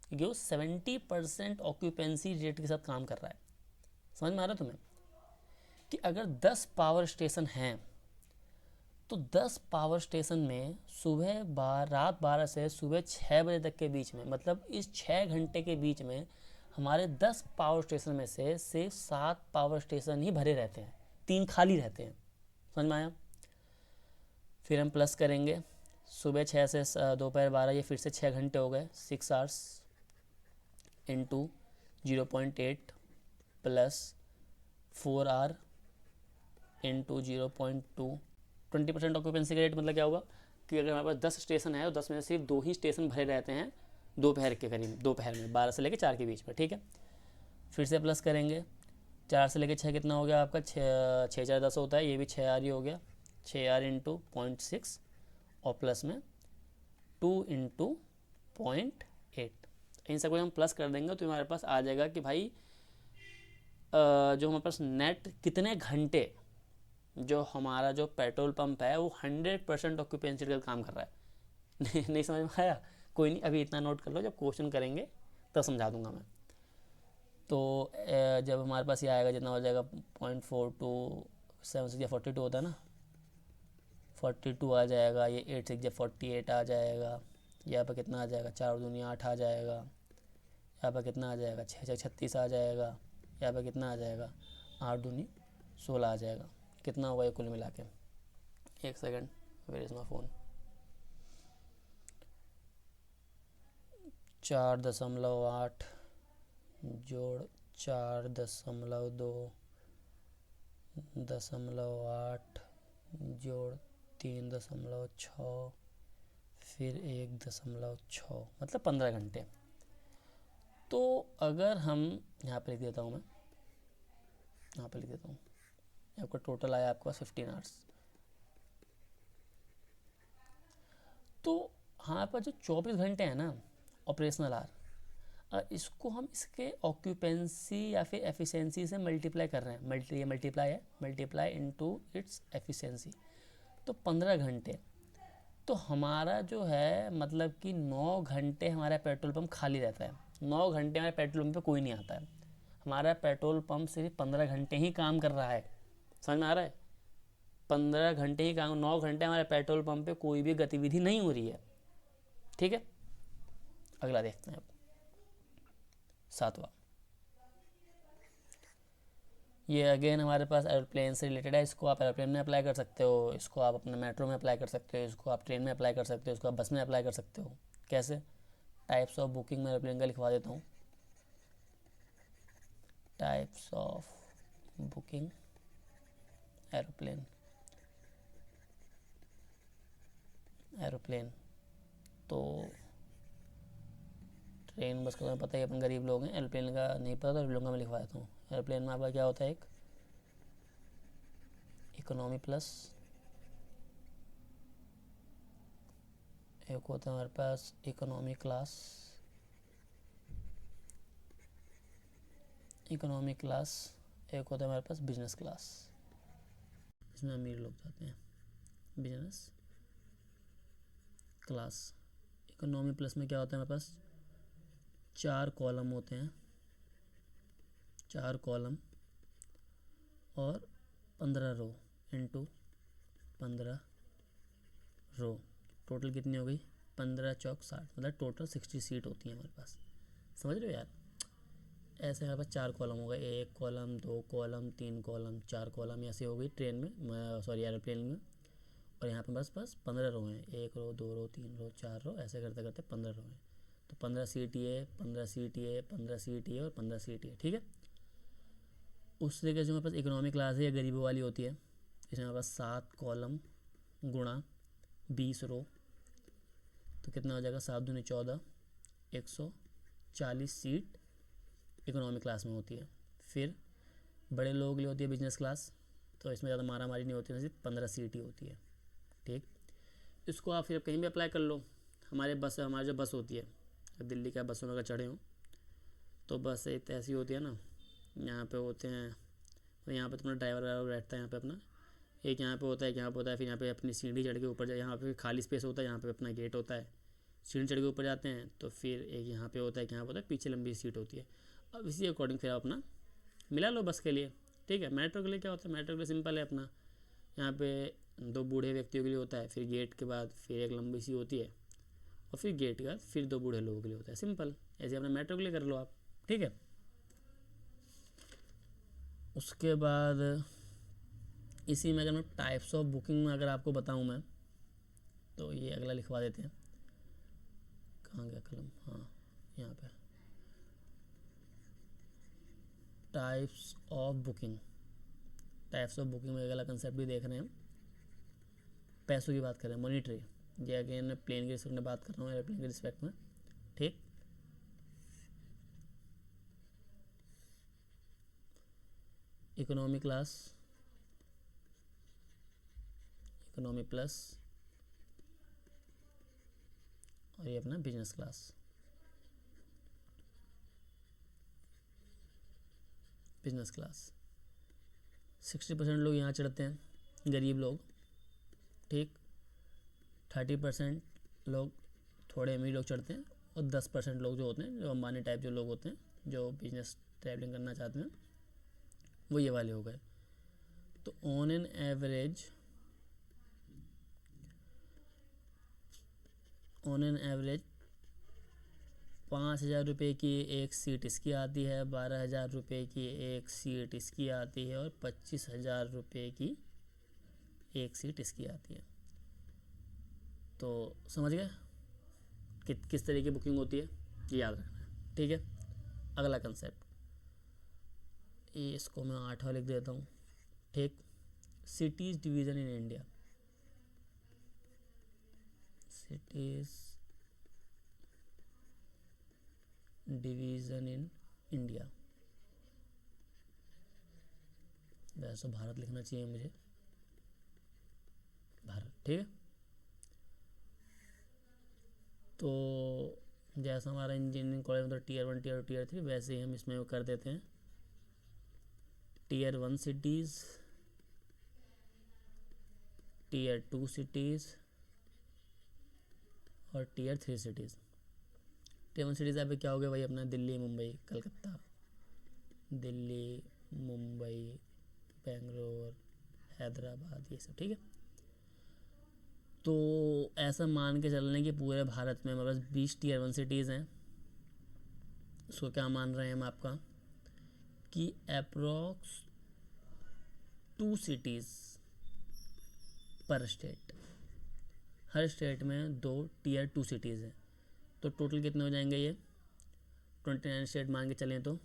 A: क्योंकि वो 70% ऑक्यूपेंसी रेट के साथ काम कर रहा है। समझ में आ रहा है तुम्हें कि अगर 10 पावर स्टेशन हैं, तो 10 पावर स्टेशन में रात 12 से सुबह 6 बजे तक के बीच में, मतलब इस 6 घंटे के बीच में हमारे 10 पावर स्टेशन में से सिर्फ 7 पावर स्टेशन ही भरे रहते हैं, 3 खाली रहते हैं। समझ में आया? फिर हम प्लस करेंगे सुबह 6 से दोपहर 12, ये फिर से 6 घंटे हो गए, 6 hours into 0.8 plus 4 our into 0.2, 20% occupancy का रेट। मतलब क्या होगा कि अगर हमारे पास 10 स्टेशन है तो 10 में से सिर्फ 2 ही स्टेशन भरे रहते हैं दोपहर के करीब, दोपहर में 12 से लेकर 4 के बीच में, ठीक है। फिर से प्लस करेंगे 4 से लेकर 6 कितना हो गया आपका, 6 4 10 होता है, ये भी 6 आर ही हो गया, 6 आर इंटू 0.6 और प्लस में 2 इंटू 0.8। इन सबको हम प्लस कर देंगे तो हमारे पास आ जाएगा कि भाई जो हमारे पास नेट कितने घंटे जो हमारा जो पेट्रोल पंप है वो 100% ऑक्यूपेंसी का काम कर रहा है। नहीं समझ में आया? कोई नहीं, अभी इतना नोट कर लो, जब क्वेश्चन करेंगे तब समझा दूंगा मैं। तो जब हमारे पास ये आएगा जितना हो जाएगा 0.4276 या 42 होता है ना, 42 आ जाएगा, ये 8 6 या 48 आ जाएगा, यहाँ पर कितना आ जाएगा 4 दूनी 8 आ जाएगा, यहाँ पर कितना आ जाएगा 6 6 36 आ जाएगा, यहाँ पर कितना आ जाएगा 8 दूनी 16 आ जाएगा। कितना हुआ ये कुल मिला के? एक second, where is my phone. 4.8 जोड़ 4.2 0.8 जोड़ 3.6 फिर 1.6, मतलब 15 घंटे। तो अगर हम यहाँ पे लिख देता हूँ, मैं यहाँ पे लिख देता हूँ, आपका टोटल आया आपके पास 15 आवर्स। तो हमारे पास जो 24 घंटे हैं ना ऑपरेशनल आवर, इसको हम इसके ऑक्यूपेंसी या फिर एफिशिएंसी से मल्टीप्लाई कर रहे हैं, मल्टीप्लाई है, मल्टीप्लाई इनटू इट्स एफिशिएंसी, तो 15 घंटे। तो हमारा जो है मतलब कि 9 घंटे हमारा पेट्रोल पंप खाली रहता है, 9 घंटे हमारे पेट्रोल पंप पे कोई नहीं आता है। हमारा पेट्रोल पंप सिर्फ 15 घंटे ही काम कर रहा है। समझ में आ रहा है? 15 घंटे ही काम, 9 घंटे हमारे पेट्रोल पंप पे कोई भी गतिविधि नहीं हो रही है, ठीक है। अगला देखते हैं अब 7वां। ये अगेन हमारे पास एरोप्लेन से रिलेटेड है, इसको आप एरोप्लेन में अप्लाई कर सकते हो, इसको आप अपने मेट्रो में अप्लाई कर सकते हो, इसको आप ट्रेन में अप्लाई कर सकते हो, इसको आप बस में अप्लाई कर सकते हो। कैसे? टाइप्स ऑफ बुकिंग मैं एरोप्लेन का लिखवा देता हूँ, types of booking aeroplane, aeroplane तो ट्रेन बस का तुम्हें पता ही, अपन गरीब लोग हैं, एरोप्लेन का नहीं पता तो एरोप्लेन का मैं लिखवा देता हूँ। एरोप्लेन में आपका क्या होता है, एक इकोनॉमी प्लस, एक होता है हमारे पास इकोनॉमी क्लास, इकोनॉमी क्लास, एक होता है हमारे पास बिजनेस क्लास, इसमें अमीर लोग जाते हैं, बिजनेस क्लास। इकोनॉमी प्लस में क्या होता है हमारे पास, 4 कॉलम होते हैं, 4 कॉलम और 15 रो इनटू 15 रो, टोटल कितनी हो गई, 15 चौक 60, मतलब टोटल 60 सीट होती है हमारे पास। समझ रहे हो यार, ऐसे हमारे पास 4 कॉलम हो गए, 1 कॉलम 2 कॉलम 3 कॉलम 4 कॉलम ऐसे हो गई ट्रेन में, सॉरी एरोप्लेन में। और यहाँ पे बस 15 रो हैं, 1 रो 2 रो 3 रो 4 रो, ऐसे करते करते 15 रो हैं। तो 15 सीट ये, 15 सीट ये, 15 सीट ये और 15 सीट ये, ठीक है। उस तरीके से हमारे पास इकोनॉमी क्लास है, या गरीबों वाली होती है, इसमें हमारे पास 7 कॉलम गुणा 20 रो, तो कितना हो जाएगा, 7 दूनी 14, 140 सीट इकोनॉमी क्लास में होती है। फिर बड़े लोगों के लिए होती है बिजनेस क्लास, तो इसमें ज़्यादा मारा मारी नहीं होती है, सिर्फ 15 सीट ही होती है, ठीक। इसको आप फिर कहीं भी अप्लाई कर लो। हमारी जो बस होती है, दिल्ली का बसों में अगर चढ़े हो तो बस एक ऐसी होती है ना, यहाँ पे होते हैं, तो यहाँ पे तुम्हारा ड्राइवर बैठता है यहाँ पे अपना, एक यहाँ पे होता है, एक यहाँ पे होता है, फिर यहाँ पे अपनी सीढ़ी चढ़ के ऊपर जाए, यहाँ पे खाली स्पेस होता है, यहाँ पे अपना गेट होता है, सीढ़ी चढ़ के ऊपर जाते हैं, तो फिर एक यहाँ पे होता है, एक यहाँ पे होता है, पीछे लंबी सीट होती है। अब इसी अकॉर्डिंग फिर आप अपना मिला लो बस के लिए, ठीक है। मेट्रो के लिए क्या होता है, मेट्रो के लिए सिंपल है अपना, यहाँ पे 2 बूढ़े व्यक्तियों के लिए होता है, फिर गेट के बाद फिर एक लंबी सी होती है, और फिर गेट के बाद फिर 2 बूढ़े लोगों के लिए होता है, सिंपल। ऐसे अपने मेट्रो के लिए कर लो आप, ठीक है। उसके बाद इसी में अगर मैं टाइप्स ऑफ बुकिंग में अगर आपको बताऊं मैं, तो ये अगला लिखवा देते हैं, कहाँ गया कलम, हाँ यहाँ पे, types of booking. Types of booking में अगला कंसेप्ट भी देख रहे हैं हम, पैसों की बात कर रहे हैं, मॉनिटरी, ये अगेन प्लेन के रिस्पेक्ट में बात कर रहा हूँ, एयरप्लेन के रिस्पेक्ट में, ठीक। इकोनॉमी क्लास, इकोनॉमी प्लस, और ये अपना बिजनेस क्लास। बिजनेस क्लास 60% लोग यहाँ चढ़ते हैं, गरीब लोग, ठीक। 30% लोग थोड़े अमीर लोग चढ़ते हैं, और 10% लोग जो होते हैं, जो अंबानी टाइप जो लोग होते हैं, जो बिजनेस ट्रैवलिंग करना चाहते हैं, वो ये वाले हो गए। तो ऑन एन एवरेज 5,000 रुपये की एक सीट इसकी आती है, 12,000 रुपये की एक सीट इसकी आती है, और 25,000 रुपये की एक सीट इसकी आती है। तो समझ गए किस तरह की बुकिंग होती है, ये याद रखना है, ठीक है। अगला कंसेप्ट, ये इसको मैं 8वां लिख देता हूँ, ठीक। Cities division in India, cities division in India, वैसे भारत लिखना चाहिए मुझे, भारत, ठीक है। तो जैसा हमारा इंजीनियरिंग कॉलेज में तो Tier 1 Tier 2 Tier 3, वैसे ही हम इसमें कर देते हैं Tier 1 सिटीज़, Tier 2 सिटीज़ और Tier 3 सिटीज़। Tier 1 सिटीज़ यहाँ पे क्या हो गया भाई, अपना दिल्ली मुंबई कलकत्ता, दिल्ली मुंबई बेंगलोर हैदराबाद, ये सब, ठीक है। तो ऐसा मान के चलने कि पूरे भारत में हमारे पास 20 Tier 1 सिटीज़ हैं। उसको क्या मान रहे हैं हम आपका, कि अप्रोक्स 2 सिटीज़ पर स्टेट, हर स्टेट में 2 Tier 2 सिटीज़ हैं। तो टोटल कितने हो जाएंगे ये 29 स्टेट मान के चलें तो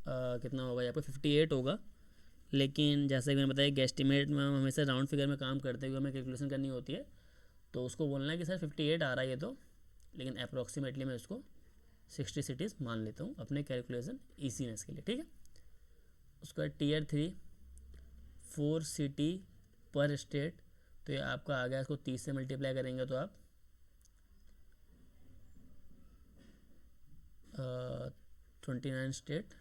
A: कितना होगा यहाँ पे 58 होगा। लेकिन जैसे कि मैंने बताया गेस्टिमेट में हम हमेशा राउंड फिगर में काम करते हुए हमें कैलकुलेशन करनी होती है, तो उसको बोलना है कि सर 58 आ रहा है ये तो, लेकिन अप्रॉक्सीमेटली मैं इसको 60 सिटीज़ मान लेता हूँ अपने कैलकुलेशन ईसीनेस के लिए, ठीक है। उसका टीयर 3 4 सिटी पर स्टेट, तो ये आपका आ गया, इसको 30 से मल्टीप्लाई करेंगे तो आप 29 स्टेट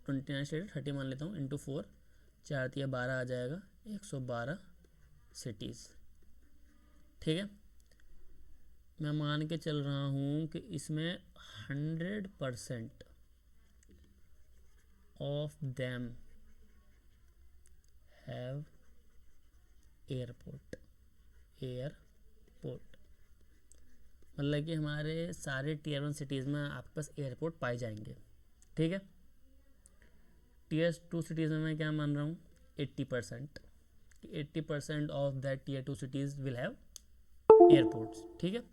A: 30 मान लेता हूँ इंटू 4, 4 तिया 12 आ जाएगा, 112 सिटीज़, ठीक है। मैं मान के चल रहा हूँ कि इसमें 100% ऑफ देम हैव एयरपोर्ट, मतलब कि हमारे सारे टीयर 1 सिटीज़ में आपके पास एयरपोर्ट पाए जाएंगे, ठीक है। टीयर 2 सिटीज़ में मैं क्या मान रहा हूँ 80%, 80% of that tier 2 cities will have airports, ठीक है।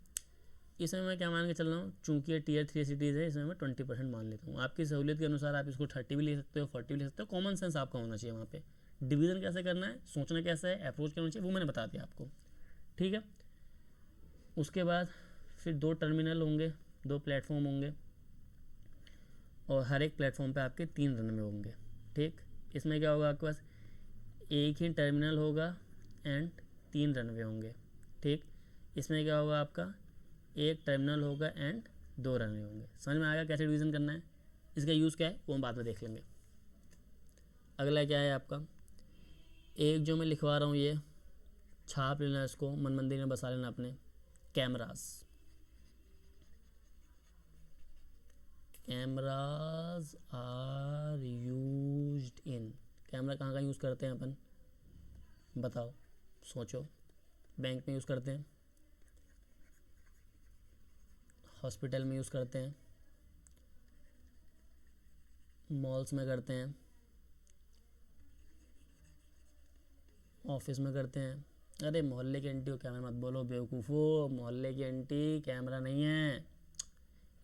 A: इसमें मैं क्या मान के चल रहा हूँ, चूंकि ये टीयर 3 सिटीज़ है, इसमें मैं 20% मान लेता हूँ। आपकी सहूलियत के अनुसार आप इसको 30 भी ले सकते हो, 40 भी ले सकते हो, कॉमन सेंस आपका होना चाहिए वहाँ पे। डिवीज़न कैसे करना है, सोचना कैसा है, अप्रोच क्या होना चाहिए, वो मैंने बता दिया आपको, ठीक है। उसके बाद फिर 2 टर्मिनल होंगे, 2 प्लेटफॉर्म होंगे, और हर एक प्लेटफॉर्म पे आपके 3 रनवे होंगे, ठीक। इसमें क्या होगा, आपके पास एक ही टर्मिनल होगा एंड 3 रनवे होंगे, ठीक। इसमें क्या होगा, आपका एक टर्मिनल होगा एंड 2 रनवे होंगे। समझ में आएगा कैसे डिवीज़न करना है, इसका यूज़ क्या है वो हम बाद में देख लेंगे। अगला क्या है आपका, एक जो मैं लिखवा रहा हूँ ये छाप लेना, इसको मन मंदिर में बसा लेना अपने, cameras are used in, camera कहाँ यूज़ करते हैं अपन, बताओ, सोचो। बैंक में यूज़ करते हैं, हॉस्पिटल में यूज़ करते हैं, मॉल्स में करते हैं, ऑफिस में करते हैं। अरे मोहल्ले की आंटी को कैमरा मत बोलो बेवकूफ़ो, मोहल्ले की आंटी कैमरा नहीं है,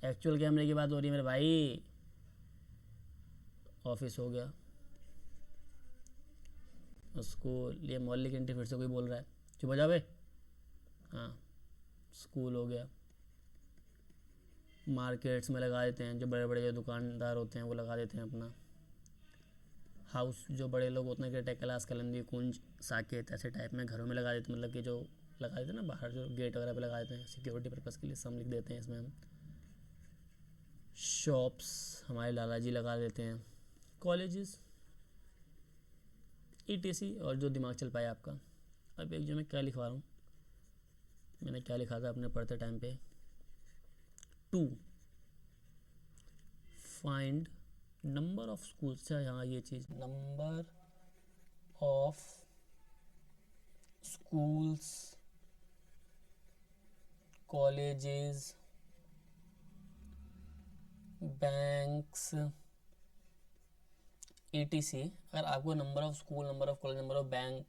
A: एक्चुअल कैमरे की बात हो रही है मेरे भाई। ऑफिस हो गया, स्कूल, ये मोहल्ले की आंटी फिर से कोई बोल रहा है, चुप हो जावे। हाँ, स्कूल हो गया, मार्केट्स में लगा देते हैं, जो बड़े बड़े जो दुकानदार होते हैं वो लगा देते हैं अपना। हाउस, जो बड़े लोग होते हैं कि कैलाश कलंदी कुंज साकेत ऐसे टाइप में घरों में लगा देते हैं, मतलब कि जो लगा देते हैं ना बाहर, जो गेट वगैरह पे लगा देते हैं सिक्योरिटी पर्पज़ के लिए, सब लिख देते हैं इसमें हम। शॉप्स हमारे लाला जी लगा देते हैं, कॉलेजेस ETC, और जो दिमाग चल पाए आपका। अब एक जो मैं क्या लिखवा रहा हूँ, मैंने क्या लिखा था अपने पढ़ते टाइम पे, 2 फाइंड नंबर ऑफ स्कूल्स, अच्छा यहाँ ये चीज़, number of schools, colleges, banks ETC। अगर आपको number of school, number of college, number of bank,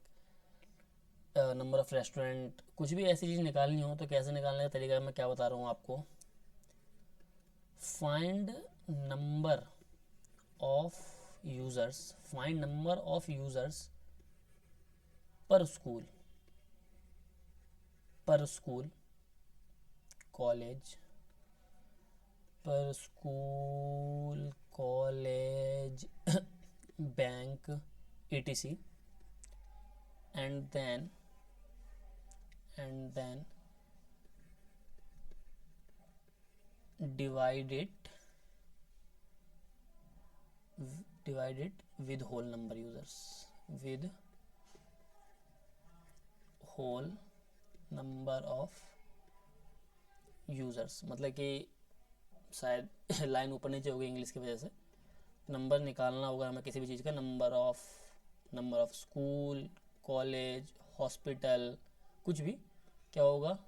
A: number of restaurant, कुछ भी ऐसी चीज़ निकालनी हो तो कैसे निकालने का तरीका मैं क्या बता रहा हूँ आपको। Find number of users, find number of users पर स्कूल, कॉलेज, पर school, college, bank ETC, and then divide it with whole number users, with whole number of users, मतलब कि शायद लाइन ऊपर नीचे हो गई इंग्लिश की वजह से, नंबर निकालना होगा हमें किसी भी चीज़ का, number of school, college, hospital, कुछ भी, क्या होगा,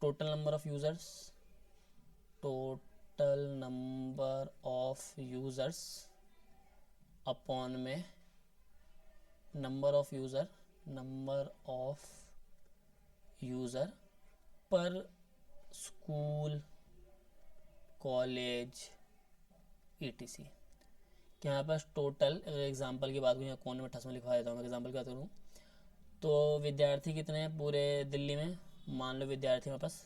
A: total number of users upon में नंबर ऑफ यूज़र पर स्कूल, कॉलेज, ETC। कि हमारे पास टोटल, अगर एग्जाम्पल की बात करूँ, कोने में 28 में लिखवा देता हूँ, मैं एग्जाम्पल की बात करूँ तो विद्यार्थी कितने हैं पूरे दिल्ली में? मान लो विद्यार्थी हमारे पास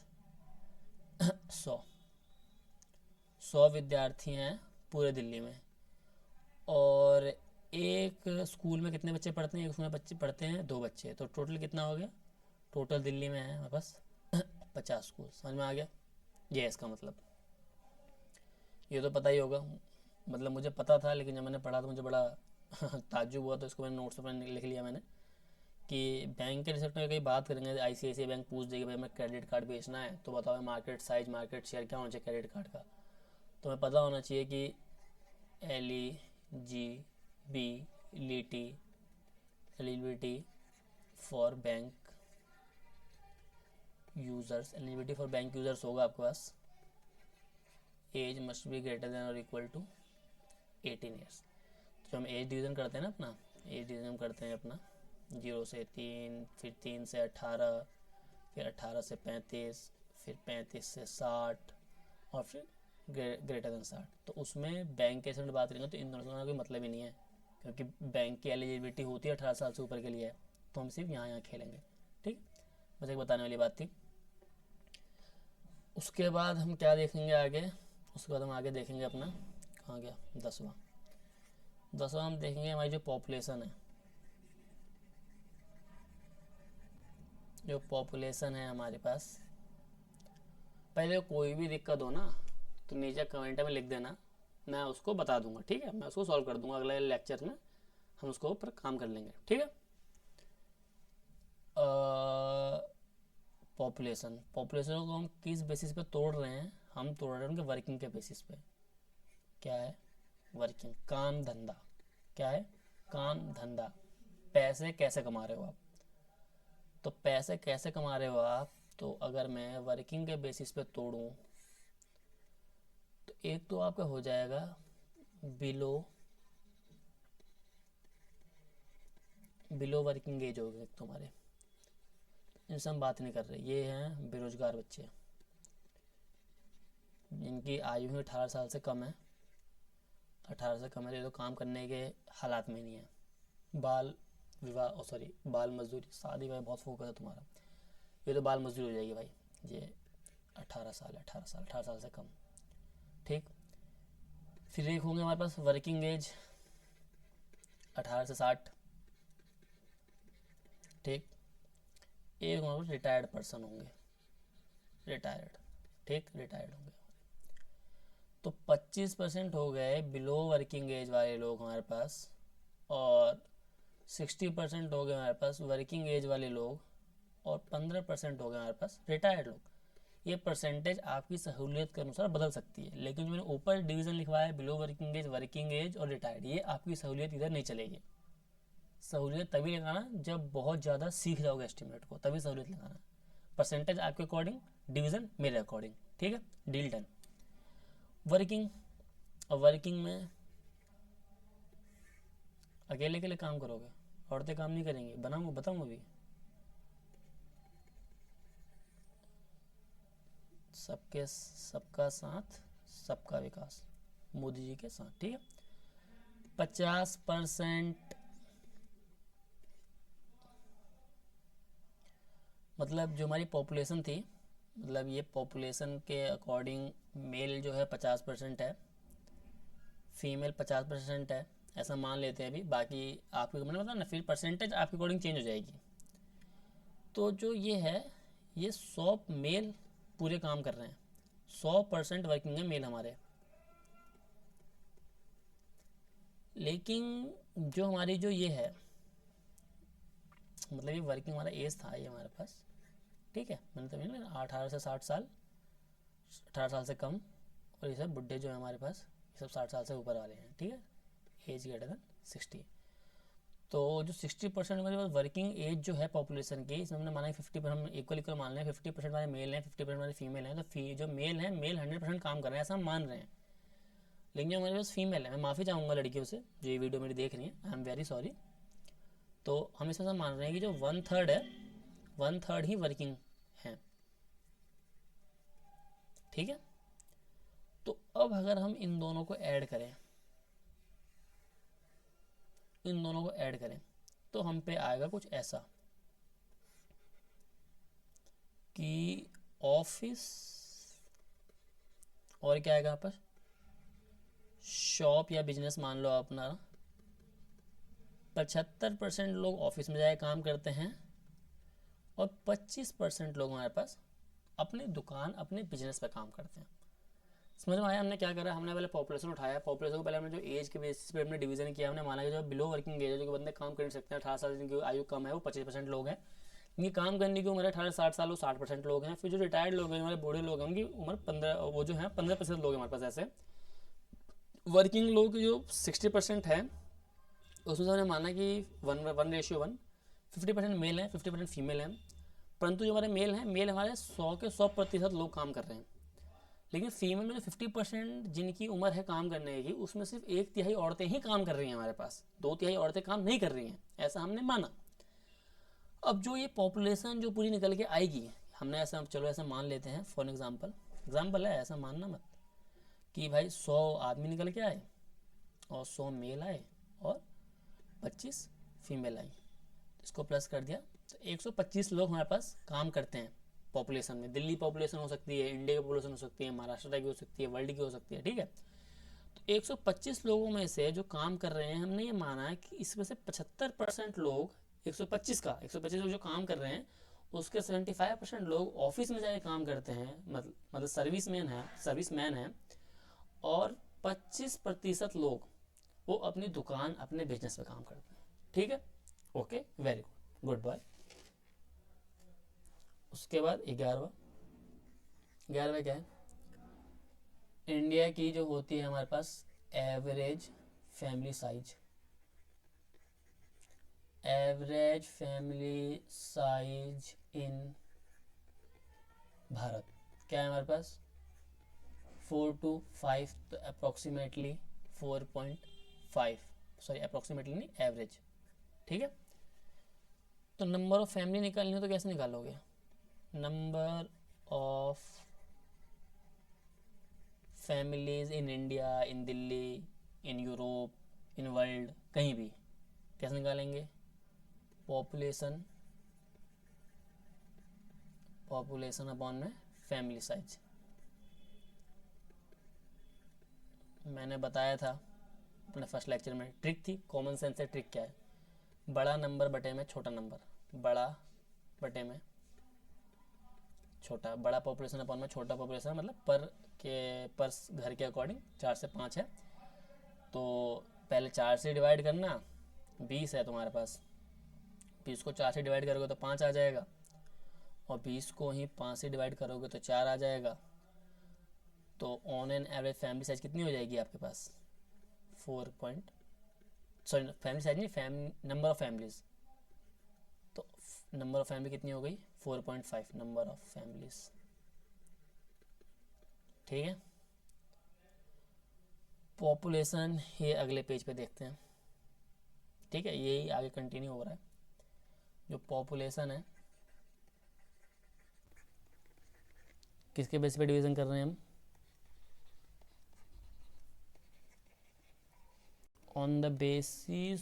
A: 100 विद्यार्थी हैं पूरे दिल्ली में, और एक स्कूल में कितने बच्चे पढ़ते हैं? एक स्कूल में बच्चे पढ़ते हैं 2 बच्चे, तो टोटल कितना हो गया? टोटल दिल्ली में है हमारे पास 50 स्कूल। समझ में आ गया? ये है इसका मतलब। ये तो पता ही होगा, मतलब मुझे पता था, लेकिन जब मैंने पढ़ा तो मुझे बड़ा ताज्जुब हुआ, तो इसको मैंने नोट्स में लिख लिया मैंने, कि बैंक के रिसेप्ट में कहीं बात करेंगे, ICICI बैंक पूछ देगी भाई मैं क्रेडिट कार्ड बेचना है तो बताओ मार्केट साइज, मार्केट शेयर क्या होना चाहिए क्रेडिट कार्ड का। तो हमें पता होना चाहिए कि एलिजिबिलिटी फॉर बैंक यूज़र्स होगा आपके पास, age must be greater than और इक्वल टू 18 ईयर्स। तो हम एज डिवीज़न करते हैं ना अपना, एज डिवीज़न हम करते हैं अपना 0 से 3, फिर 3 से 18, फिर 18 से 35, फिर 35 से 60, और फिर ग्रेटर देन 60। तो उसमें बैंक के सेगमेंट बात करेंगे तो इन दोनों का कोई मतलब ही नहीं है, क्योंकि बैंक की एलिजिबिलिटी होती है 18 साल से ऊपर के लिए, तो हम सिर्फ यहाँ खेलेंगे। ठीक, बस एक बताने वाली बात थी। उसके बाद हम क्या देखेंगे आगे? उसके बाद हम आगे देखेंगे अपना, कहाँ गया 10वां हम देखेंगे हमारी जो पॉपुलेशन है, हमारे पास। पहले कोई भी दिक्कत हो ना तो नीचे कमेंट में लिख देना, मैं उसको बता दूंगा। ठीक है, मैं उसको सॉल्व कर दूंगा, अगले लेक्चर में हम उसको ऊपर काम कर लेंगे। ठीक है। पॉपुलेशन को हम किस बेसिस पे तोड़ रहे हैं? हम तोड़ रहे हैं उनके वर्किंग के बेसिस पे। क्या है? वर्किंग, काम धंधा। क्या है? काम धंधा। पैसे कैसे कमा रहे हो आप? तो पैसे कैसे कमा रहे हो आप, तो अगर मैं वर्किंग के बेसिस पे तोड़ूं तो एक तो आपका हो जाएगा बिलो वर्किंग एज होगा तुम्हारे, इनसे हम बात नहीं कर रहे। ये हैं बेरोजगार बच्चे, जिनकी आयु है 18 साल से कम है। 18 से कम है तो काम करने के हालात में नहीं है। बाल बाल मजदूरी, शादी में बहुत फोकस है तुम्हारा, ये तो बाल मजदूरी हो जाएगी भाई। ये 18 साल से कम। ठीक, फिर एक होंगे हमारे पास वर्किंग एज 18 से 60। ठीक, एक हमारे पास रिटायर्ड पर्सन होंगे, रिटायर्ड होंगे। तो 25% हो गए बिलो वर्किंग एज वाले लोग हमारे पास, और 60% हो गए हमारे पास वर्किंग एज वाले लोग, और 15% हो गए हमारे पास रिटायर्ड लोग। ये परसेंटेज आपकी सहूलियत के अनुसार बदल सकती है, लेकिन जो मैंने ऊपर डिवीज़न लिखवाया है बिलो वर्किंग एज और रिटायर्ड, ये आपकी सहूलियत इधर नहीं चलेगी। सहूलियत तभी लगाना जब बहुत ज़्यादा सीख जाओगे एस्टिमेट को, तभी सहूलियत लगाना। परसेंटेज आपके अकॉर्डिंग, डिवीज़न मेरे अकॉर्डिंग। ठीक है, डील डन। वर्किंग, और वर्किंग में अकेले के लिए काम करोगे, औरतें काम नहीं करेंगी, बताऊँ अभी। सबका साथ सबका विकास, मोदी जी के साथ। ठीक है, 50%, मतलब जो हमारी पॉपुलेशन थी, मतलब ये पॉपुलेशन के अकॉर्डिंग मेल जो है 50% है, फीमेल 50% है, ऐसा मान लेते हैं अभी। बाकी आपको मैंने बताया ना, फिर परसेंटेज आपके अकॉर्डिंग चेंज हो जाएगी। तो जो ये है, ये 100 मेल पूरे काम कर रहे हैं, 100% वर्किंग है मेल हमारे। लेकिन जो हमारी जो ये है, मतलब ये वर्किंग हमारा एज था ये हमारे पास। ठीक है, मैंने तो ना 18 से 60 साल, 18 साल से कम, और ये सब बुढ़े जो है हमारे पास, ये सब 60 साल से ऊपर वाले हैं। ठीक है, एज ग्रेटर देन 60। तो जो 60% हमारे पास वर्किंग एज जो है पॉपुलेशन की, इसमें हमने माना है 50%, हम इक्वल मान रहे हैं 50% हमारे मेल हैं, 50% हमारे फीमेल हैं। तो जो मेल हैं, मेल 100% काम कर रहे हैं ऐसा हम मान रहे हैं। लेकिन जो हमारे पास फीमेल है, मैं माफ़ी चाहूँगा लड़कियों से जो ये वीडियो मेरी देख रही हैं, आई एम वेरी सॉरी। तो हम इसमें से मान रहे हैं कि जो 1/3 है, 1/3 ही वर्किंग हैं। ठीक है, तो अब अगर हम इन दोनों को ऐड करें, तो हम पे आएगा कुछ ऐसा कि ऑफिस और क्या आएगा पर शॉप या बिजनेस मान लो अपना, 75% लोग ऑफिस में जाके काम करते हैं और 25% लोग हमारे पास अपनी दुकान, अपने बिजनेस पे काम करते हैं। समझ में आया? हमने क्या करा, हमने पहले पॉपुलेशन उठाया, पॉपुलेशन को पहले हमने जो एज के बेसिस पे हमने डिवीजन किया, हमने माना कि जो बिलो वर्किंग एज है, जो कि बंदे काम कर नहीं सकते हैं, 18 साल जिनकी आयु कम है वो 25% लोग हैं, जिनकी काम करने की उम्र है 18-60 साल वो 60% लोग हैं। फिर जो रिटायर्ड लोग हैं, हमारे बूढ़े लोग हैं, उनकी उम्र 15, वो जो है 15% लोग हैं हमारे पास। ऐसे वर्किंग लोग जो 60% है, उसमें से हमने माना कि 1:1, 50% मेल हैं, 50% फीमेल हैं। परंतु जो हमारे मेल हैं, मेल हमारे 100 के 100% लोग काम कर रहे हैं, लेकिन फीमेल में जो 50% जिनकी उम्र है काम करने की, उसमें सिर्फ 1/3 औरतें ही काम कर रही हैं हमारे पास, 2/3 औरतें काम नहीं कर रही हैं, ऐसा हमने माना। अब जो ये पॉपुलेशन जो पूरी निकल के आएगी, हमने ऐसा, चलो ऐसा मान लेते हैं फॉर एग्जाम्पल है, ऐसा मानना मत कि भाई 100 आदमी निकल के आए और 100 मेल आए और 25 फीमेल आई, इसको प्लस कर दिया तो 125 लोग हमारे पास काम करते हैं पॉपुलेशन में। दिल्ली पॉपुलेशन हो सकती है, इंडिया की पॉपुलेशन हो सकती है, महाराष्ट्र की हो सकती है, वर्ल्ड की हो सकती है, ठीक है। तो 125 लोगों में से जो काम कर रहे हैं, हमने ये माना है कि इसमें से 75% लोग 125 लोग जो काम कर रहे हैं, उसके 75% लोग ऑफिस में जाके काम करते हैं, मतलब सर्विसमैन है, और 25% लोग वो अपनी दुकान, अपने बिजनेस पे काम करते हैं। ठीक है, okay, very good, good boy. उसके बाद 11वां क्या है, इंडिया की जो होती है हमारे पास एवरेज फैमिली साइज, इन भारत क्या है हमारे पास, 4 to 5, तो अप्रोक्सीमेटली 4.5, सॉरी अप्रोक्सीमेटली नहीं, एवरेज। ठीक है, तो नंबर ऑफ फैमिली निकालनी हो तो कैसे निकालोगे, number of families in India, in Delhi, in Europe, in world, कहीं भी, कैसे निकालेंगे, पॉपुलेशन अपॉन में फैमिली साइज। मैंने बताया था अपने फर्स्ट लेक्चर में, ट्रिक थी, कॉमन सेंस से ट्रिक क्या है, बड़ा नंबर बटे में छोटा नंबर, बड़ा बटे में छोटा, बड़ा पॉपुलेशन अपॉन में छोटा पॉपुलेशन, मतलब पर घर के अकॉर्डिंग 4 से 5 है, तो पहले 4 से डिवाइड करना, 20 है तुम्हारे पास, 20 को 4 से डिवाइड करोगे तो 5 आ जाएगा, और 20 को ही 5 से डिवाइड करोगे तो 4 आ जाएगा। तो on an average family size कितनी हो जाएगी आपके पास, फैमिली साइज नहीं, नंबर ऑफ फैमिलीज, तो नंबर ऑफ फैमिली कितनी हो गई, 4.5 नंबर ऑफ फैमिलीज। ठीक है, पॉपुलेशन ये अगले पेज पे देखते हैं। ठीक है, यही आगे कंटिन्यू हो रहा है। जो पॉपुलेशन है, किसके बेस पे डिवीजन कर रहे हैं हम, on the basis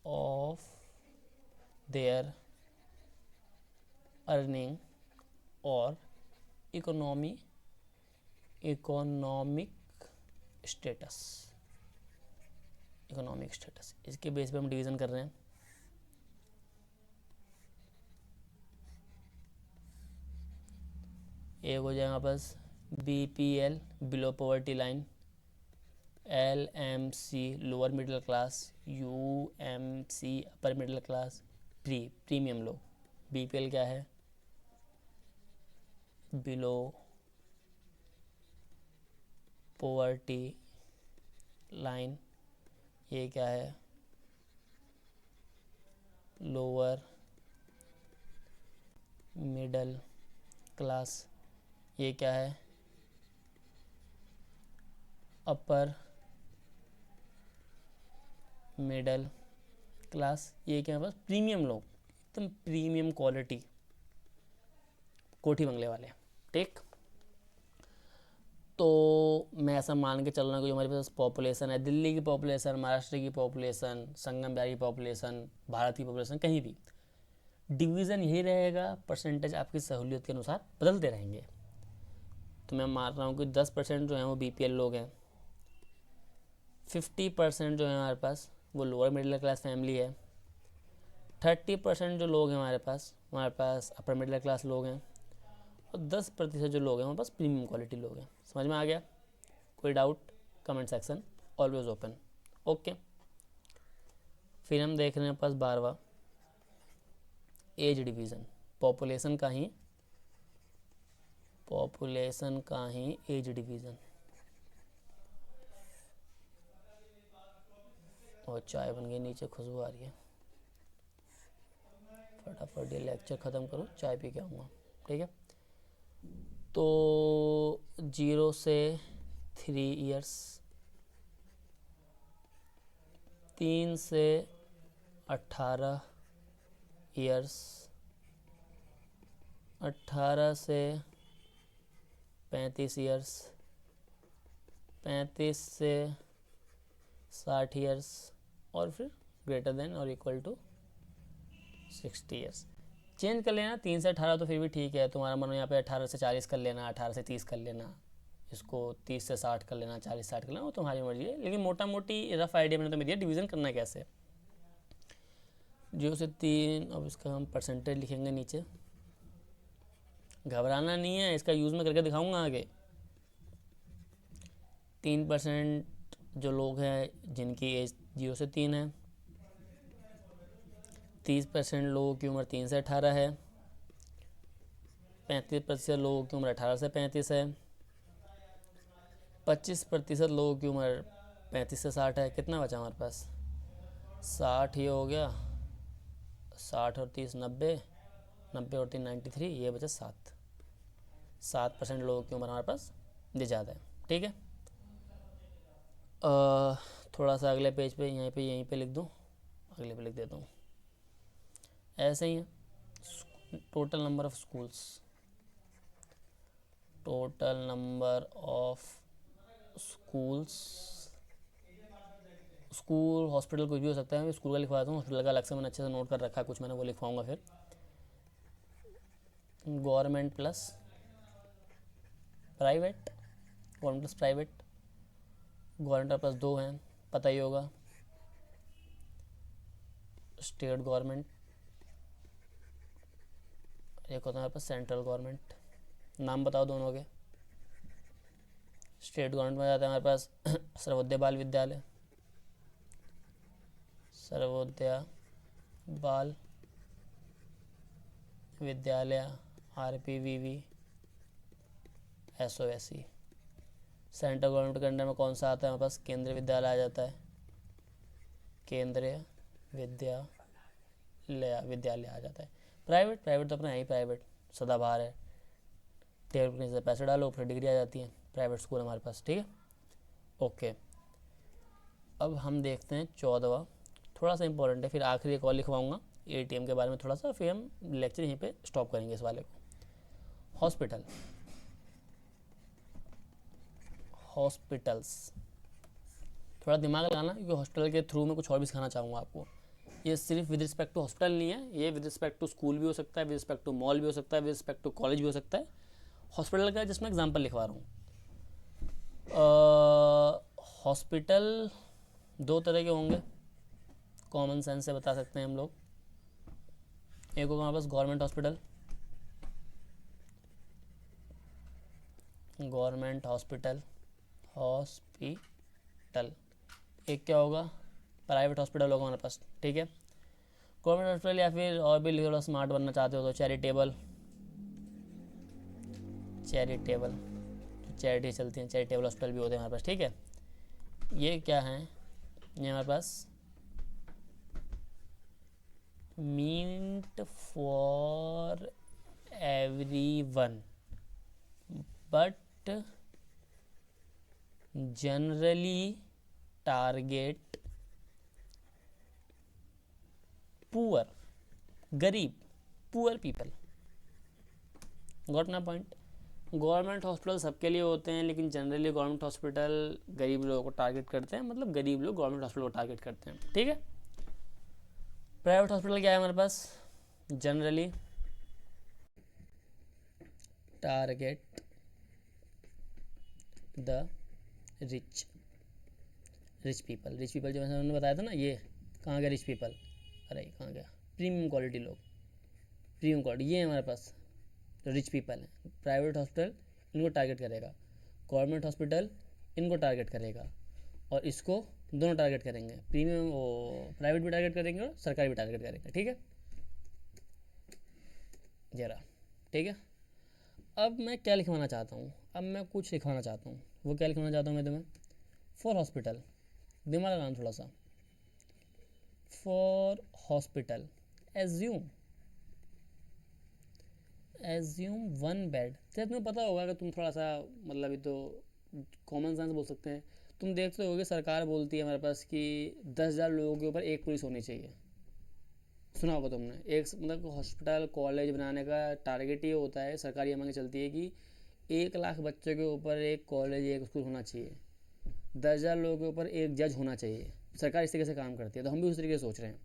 A: of their earning और इकोनॉमिक स्टेटस, इसके बेस पे हम डिवीजन कर रहे हैं। एक हो जाएगा बस BPL below poverty line, LMC lower middle class, UMC upper middle class, premium लोग। BPL क्या है, बिलो पॉवर्टी लाइन, ये क्या है, लोअर मिडल क्लास, ये क्या है, अपर मिडल क्लास, ये क्या है, बस प्रीमियम लोग, एकदम प्रीमियम क्वालिटी, कोठी बंगले वाले। ठीक, तो मैं ऐसा मान के चल रहा हूँ कि जो हमारे पास पॉपुलेशन है, दिल्ली की पॉपुलेशन, महाराष्ट्र की पॉपुलेशन, संगम बिहार की पॉपुलेशन, भारत की पॉपुलेशन, कहीं भी डिवीज़न यही रहेगा, परसेंटेज आपकी सहूलियत के अनुसार बदलते रहेंगे। तो मैं मान रहा हूँ कि 10% जो हैं वो BPL लोग हैं, 50% जो है हमारे पास वो लोअर मिडिल क्लास फैमिली है, 30% जो लोग हैं हमारे पास अपर मिडिल क्लास लोग हैं, और 10% जो लोग हैं हमारे पास प्रीमियम क्वालिटी लोग हैं। समझ में आ गया? कोई doubt? Comment section always open. Okay, फिर हम देख रहे हैं पास 12वां एज डिवीज़न। पॉपुलेशन का ही एज डिवीज़न। और चाय बन गई, नीचे खुशबू आ रही है। फटाफट ये लेक्चर ख़त्म करो, चाय पी के आऊँगा, ठीक है? तो 0 से 3 ईयर्स, 3 से 18 ईयर्स, 18 से 35 ईयर्स, 35 से 60 ईयर्स, और फिर ग्रेटर देन और इक्वल टू 60 ईयर्स। चेंज कर लेना, 3 से 18 तो फिर भी ठीक है, तुम्हारा मन यहाँ पे 18 से 40 कर लेना, 18 से 30 कर लेना, इसको 30 से 60 कर लेना, 40 से 60 कर लेना, वो तुम्हारी मर्जी है। लेकिन मोटा मोटी रफ आइडिया मैंने तुम्हें दिया डिवीज़न करना कैसे। 0 से 3, अब इसका हम परसेंटेज लिखेंगे नीचे। घबराना नहीं है, इसका यूज़ मैं करके दिखाऊंगा आगे। 3% जो लोग हैं जिनकी एज 0 से 3 है, 30% लोगों की उम्र 3 से 18 है, 35% लोगों की उम्र 18 से 35 है, 25% लोगों की उम्र 35 से 60 है। कितना बचा हमारे पास? 60 ही हो गया, 60 और 30 90, 90 और 3 93, ये बचा 7% लोगों की उम्र हमारे पास ये ज़्यादा है, ठीक है? थोड़ा सा अगले पेज पे यहीं पे लिख दूँ, अगले पे लिख देता हूँ। ऐसे ही है, total number of schools, total number of schools, school hospital कुछ भी हो सकता है, मैं स्कूल का लिखवाता हूँ, हॉस्पिटल का अलग से मैंने अच्छे से नोट कर रखा है, कुछ मैंने वो लिखवाऊँगा फिर। Government plus private, government plus private, government plus 2 हैं, पता ही होगा, स्टेट गवर्नमेंट, एक होता है हमारे पास सेंट्रल गवर्नमेंट। नाम बताओ दोनों के। स्टेट गवर्नमेंट में जाता है हमारे पास सर्वोदय बाल विद्यालय, सर्वोदय बाल विद्यालय, RPVV, SOSE। सेंट्रल गवर्नमेंट के अंडर में कौन सा आता है हमारे पास? केंद्रीय विद्यालय आ जाता है, केंद्रीय विद्यालय आ जाता है। प्राइवेट तो अपना है ही, प्राइवेट सदाबहार है, टेबल से पैसे डालो फिर डिग्री आ जाती है, प्राइवेट स्कूल हमारे पास, ठीक है? ओके, अब हम देखते हैं 14वां, थोड़ा सा इंपॉर्टेंट है, फिर आखिरी एक और लिखवाऊंगा ATM के बारे में थोड़ा सा, फिर हम लेक्चर यहीं पे स्टॉप करेंगे इस वाले को। हॉस्पिटल्स, थोड़ा दिमाग लगाना क्योंकि हॉस्पिटल के थ्रू में कुछ और भी सिखाना चाहूँगा आपको। ये सिर्फ विद रिस्पेक्ट टू हॉस्पिटल नहीं है, ये विद रिस्पेक्ट टू स्कूल भी हो सकता है, विद रिस्पेक्ट टू मॉल भी हो सकता है, विद रिस्पेक्ट टू कॉलेज भी हो सकता है। हॉस्पिटल का जिसमें एग्जाम्पल लिखवा रहा हूँ। हॉस्पिटल 2 तरह के होंगे, कॉमन सेंस से बता सकते हैं हम लोग। एक होगा हमारे पास गवर्नमेंट हॉस्पिटल, एक क्या होगा? प्राइवेट हॉस्पिटल होगा हमारे पास, ठीक है? गवर्नमेंट हॉस्पिटल, या फिर और भी थोड़ा स्मार्ट बनना चाहते हो तो चैरिटेबल, चैरिटी चलती हैं, चैरिटेबल हॉस्पिटल भी होते हैं हमारे पास, ठीक है? ये क्या है? ये हमारे पास meant for everyone but generally target गरीब, poor people. Got my point? Government hospital सबके लिए होते हैं, लेकिन जनरली गवर्नमेंट हॉस्पिटल गरीब लोगों को टारगेट करते हैं, मतलब गरीब लोग गवर्नमेंट हॉस्पिटल को टारगेट करते हैं, ठीक है। प्राइवेट हॉस्पिटल क्या है हमारे पास, generally target the rich rich people जो मैंने बताया था ना, ये कहाँ गया रिच पीपल, अरे कहाँ गया, प्रीमियम क्वालिटी लोग, प्रीमियम क्वालिटी ये हमारे पास जो रिच पीपल हैं। प्राइवेट हॉस्पिटल इनको टारगेट करेगा, गवर्नमेंट हॉस्पिटल इनको टारगेट करेगा, और इसको दोनों टारगेट करेंगे, प्रीमियम वो प्राइवेट भी टारगेट करेंगे और सरकारी भी टारगेट करेंगे, ठीक है। जरा ठीक है। अब मैं क्या लिखवाना चाहता हूँ, अब मैं कुछ लिखवाना चाहता हूँ, वो क्या लिखवाना चाहता हूँ मैं तुम्हें, फॉर हॉस्पिटल, दिमाग लगाना थोड़ा सा, for hospital assume one bed. जैसे तुम्हें पता होगा कि तुम थोड़ा सा मतलब अभी तो कॉमन सेंस बोल सकते हैं, तुम देखते होगे सरकार बोलती है हमारे पास कि 10,000 लोगों के ऊपर एक पुलिस होनी चाहिए, सुना होगा तुमने। एक मतलब हॉस्पिटल कॉलेज बनाने का टारगेट ये होता है, सरकारी मांग चलती है कि 1 लाख बच्चों के ऊपर एक कॉलेज एक स्कूल होना चाहिए, 10,000 लोगों के ऊपर एक जज होना चाहिए। सरकार इस तरीके से काम करती है, तो हम भी उस तरीके से सोच रहे हैं।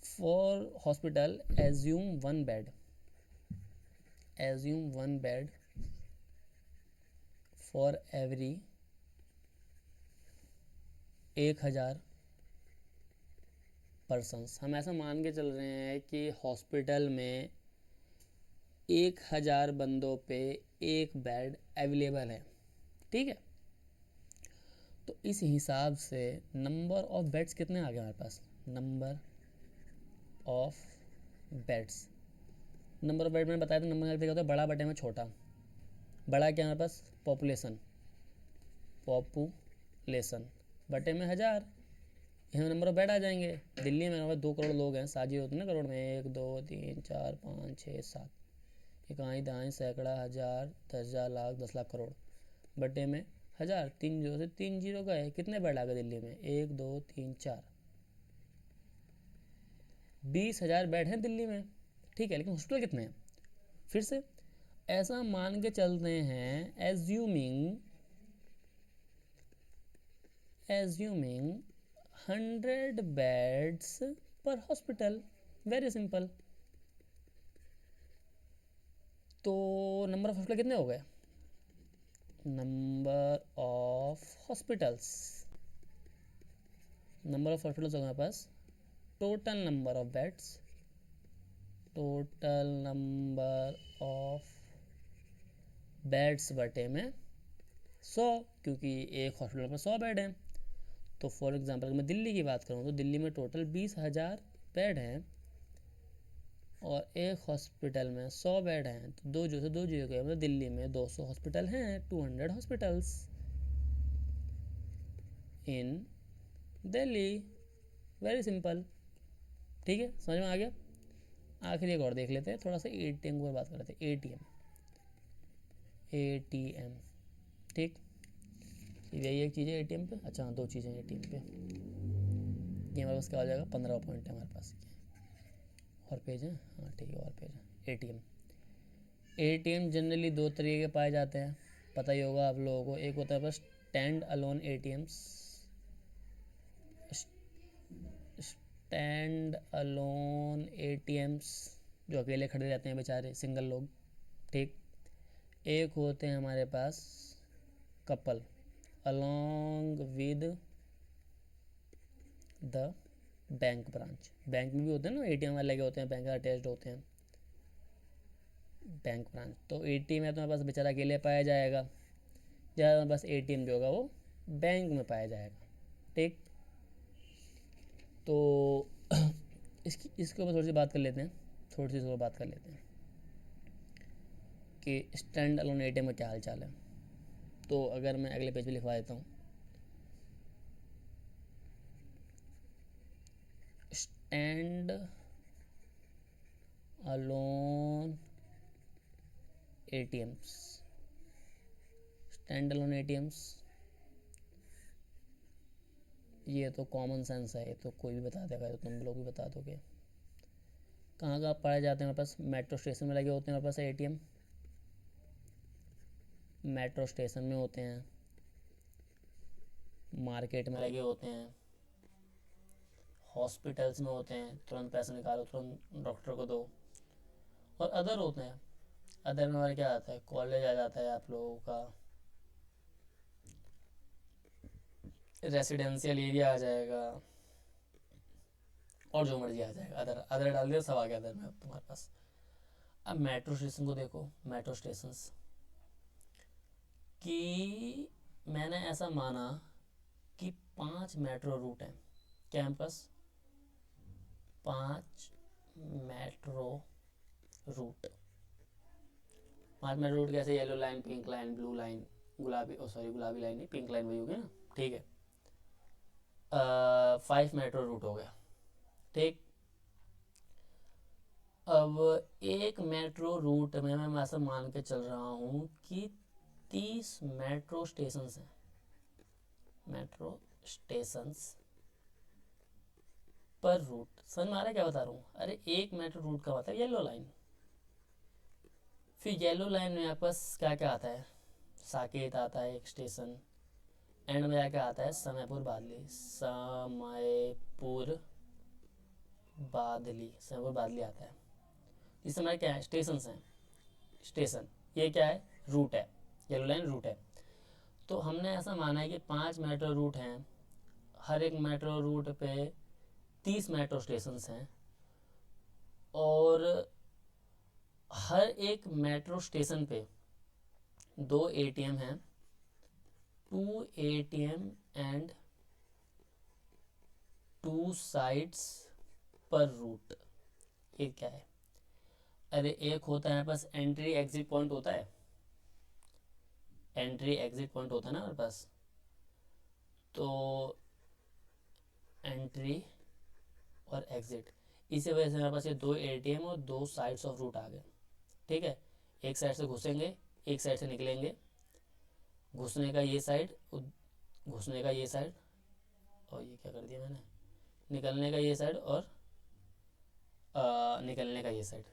A: For hospital assume one bed for every 1,000 persons. हम ऐसा मान के चल रहे हैं कि हॉस्पिटल में 1,000 बंदों पे एक बेड अवेलेबल है, ठीक है। तो इस हिसाब से नंबर ऑफ बेड्स कितने आ गए हमारे पास, number of beds, number of bed मैंने बताया था, नंबर क्या होता है, बड़ा बटे में छोटा, बड़ा क्या हमारे पास पॉपुलेशन बटे में 1,000, यहाँ नंबर ऑफ बेड आ जाएंगे। दिल्ली में हमारे 2 करोड़ लोग हैं, साझी होते हैं ना करोड़ में, 1 2 3 4 5 6 7, इकाई दहाई सैकड़ा हज़ार 10,000 लाख 10 लाख करोड़, बटे में 1,000, 3 जीरो से 3 जीरो गए, कितने बेड आ गए दिल्ली में, 1 2 3 4, 20,000 बेड हैं दिल्ली में, ठीक है। लेकिन हॉस्पिटल कितने हैं, फिर से ऐसा मान के चलते हैं, एज्यूमिंग 100 बेड्स पर हॉस्पिटल, वेरी सिंपल। तो नंबर ऑफ हॉस्पिटल कितने हो गए, नंबर ऑफ हॉस्पिटल्स हो गए हमारे पास, total number of beds, total number of beds बटे में 100, क्योंकि एक हॉस्पिटल में 100 बेड हैं। तो फॉर एग्जांपल अगर मैं दिल्ली की बात करूँ तो दिल्ली में टोटल 20,000 बेड हैं और एक हॉस्पिटल में 100 बेड हैं, तो दो जो से दो जीरो गए, मतलब दिल्ली में 200 हॉस्पिटल हैं, 200 hospitals in Delhi, very simple, ठीक है, समझ में आ गया। आखिरी एक और देख लेते हैं, थोड़ा सा एटीएम की बात कर लेते हैं, एटीएम, ठीक, यही एक चीज़ है एटीएम पे। अच्छा हाँ, 2 चीज़ें हैं एटीएम पे, ये हमारे पास क्या हो जाएगा, 15 पॉइंट है हमारे पास, और पेज है, हाँ ठीक है, और पेज है। एटीएम जनरली 2 तरीके के पाए जाते हैं, पता ही होगा आप लोगों को। एक होता है bus stand alone ATMs, stand alone ATMs जो अकेले खड़े रहते हैं बेचारे, सिंगल लोग, ठीक। एक होते हैं हमारे पास couple along with the bank branch, bank में भी होते हैं ना एटीएम वाले लगे होते हैं, बैंक अटैच्ड होते हैं, बैंक ब्रांच। तो एटीएम है तुम्हारे पास बेचारा अकेले पाया जाएगा, ज़्यादा बस एटीएम जो होगा वो बैंक में पाया जाएगा, ठीक। तो इसके ऊपर थोड़ी सी बात कर लेते हैं, थोड़ी सी इसके ऊपर बात कर लेते हैं कि स्टैंड अलोन एटीएम का क्या हाल चाल है। तो अगर मैं अगले पेज पे लिखवा देता हूँ, stand alone ATMs, stand alone ATMs, ये तो कॉमन सेंस है, ये तो कोई भी बता देगा, तो तुम लोग भी बता दोगे। कहाँ कहाँ पाए जाते हैं हमारे पास, मेट्रो स्टेशन में लगे होते हैं हमारे पास एटीएम, मेट्रो स्टेशन में होते हैं, मार्केट में लगे होते हैं, हॉस्पिटल्स में होते हैं, तुरंत पैसे निकालो तुरंत डॉक्टर को दो। और अदर होते हैं, अदर में हमारे क्या आता है, कॉलेज आ जाता है आप लोगों का, रेसिडेंशियल एरिया आ जाएगा, और जो मर्जी आ जाएगा। अदर अदर डाल दिया, सब आ गया अदर में अब तुम्हारे पास। अब मेट्रो स्टेशन को देखो, मेट्रो स्टेशन कि मैंने ऐसा माना कि 5 मेट्रो रूट हैं campus, 5 metro route. 5 metro route कैसे, yellow line, pink line, blue line, गुलाबी, ओ सॉरी गुलाबी लाइन नहीं, पिंक लाइन वही होगी ना, ठीक है। 5 मेट्रो रूट हो गया, ठीक। अब एक मेट्रो रूट में मैं ऐसा मान के चल रहा हूँ कि 30 मेट्रो स्टेशन हैं, मेट्रो स्टेशन पर रूट। समझ में आ रहा है क्या बता रहा हूँ? अरे एक मेट्रो रूट का मतलब येलो लाइन, फिर येलो लाइन में आपके पास क्या क्या आता है, साकेत आता है एक स्टेशन, एंड में क्या आता है, समयपुर बादली, समयपुर बादली आता है। इस समय क्या है, स्टेशन हैं, स्टेशन, ये क्या है, रूट है, येलो लाइन रूट है। तो हमने ऐसा माना है कि 5 मेट्रो रूट हैं, हर एक मेट्रो रूट पे 30 मेट्रो स्टेशन हैं, और हर एक मेट्रो स्टेशन पे 2 ATM हैं, 2 ATM एंड 2 साइड्स पर रूट। ये क्या है, अरे एक होता है हमारे पास एंट्री एग्जिट पॉइंट होता है, एंट्री एग्जिट पॉइंट होता है ना हमारे पास, तो एंट्री और एग्जिट, इसी वजह से हमारे पास ये 2 ATM और 2 साइड्स ऑफ रूट आ गए, ठीक है। एक साइड से घुसेंगे, एक साइड से निकलेंगे, घुसने का ये साइड, घुसने का ये साइड, और ये क्या कर दिया मैंने, निकलने का ये साइड, और निकलने का ये साइड,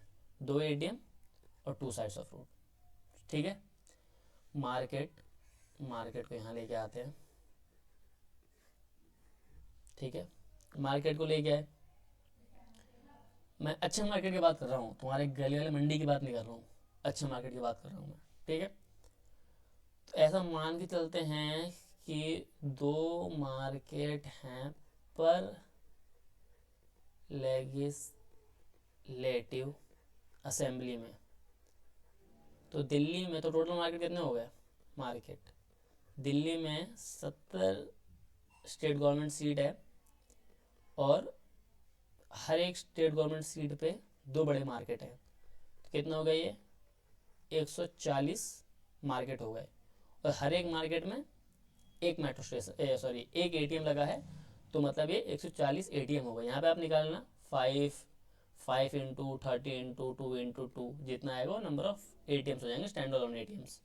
A: 2 ATM और 2 साइड्स ऑफ रूट, ठीक है। मार्केट, मार्केट को यहाँ लेके आते हैं, ठीक है। मार्केट को लेके आए, मैं अच्छे मार्केट की बात कर रहा हूँ, तुम्हारे गली वाले मंडी की बात नहीं कर रहा हूँ, अच्छे मार्केट की बात कर रहा हूँ मैं, ठीक है। तो ऐसा मान के चलते हैं कि 2 मार्केट हैं पर लेजिस्लेटिव असेंबली में। तो दिल्ली में तो टोटल मार्केट कितने हो गए, मार्केट दिल्ली में 70 स्टेट गवर्नमेंट सीट है, और हर एक स्टेट गवर्नमेंट सीट पे 2 बड़े मार्केट हैं, तो कितना हो गया ये, 140 मार्केट हो गए, और हर एक मार्केट में एक मेट्रो स्टेशन, सॉरी एक ATM लगा है, तो मतलब ये 140 ATM हो गए। यहाँ पे आप निकालना 5 इंटू 30 इंटू 2 इंटू 2, जितना आएगा वो नंबर ऑफ ATMs हो जाएंगे, स्टैंड अलोन ATMs।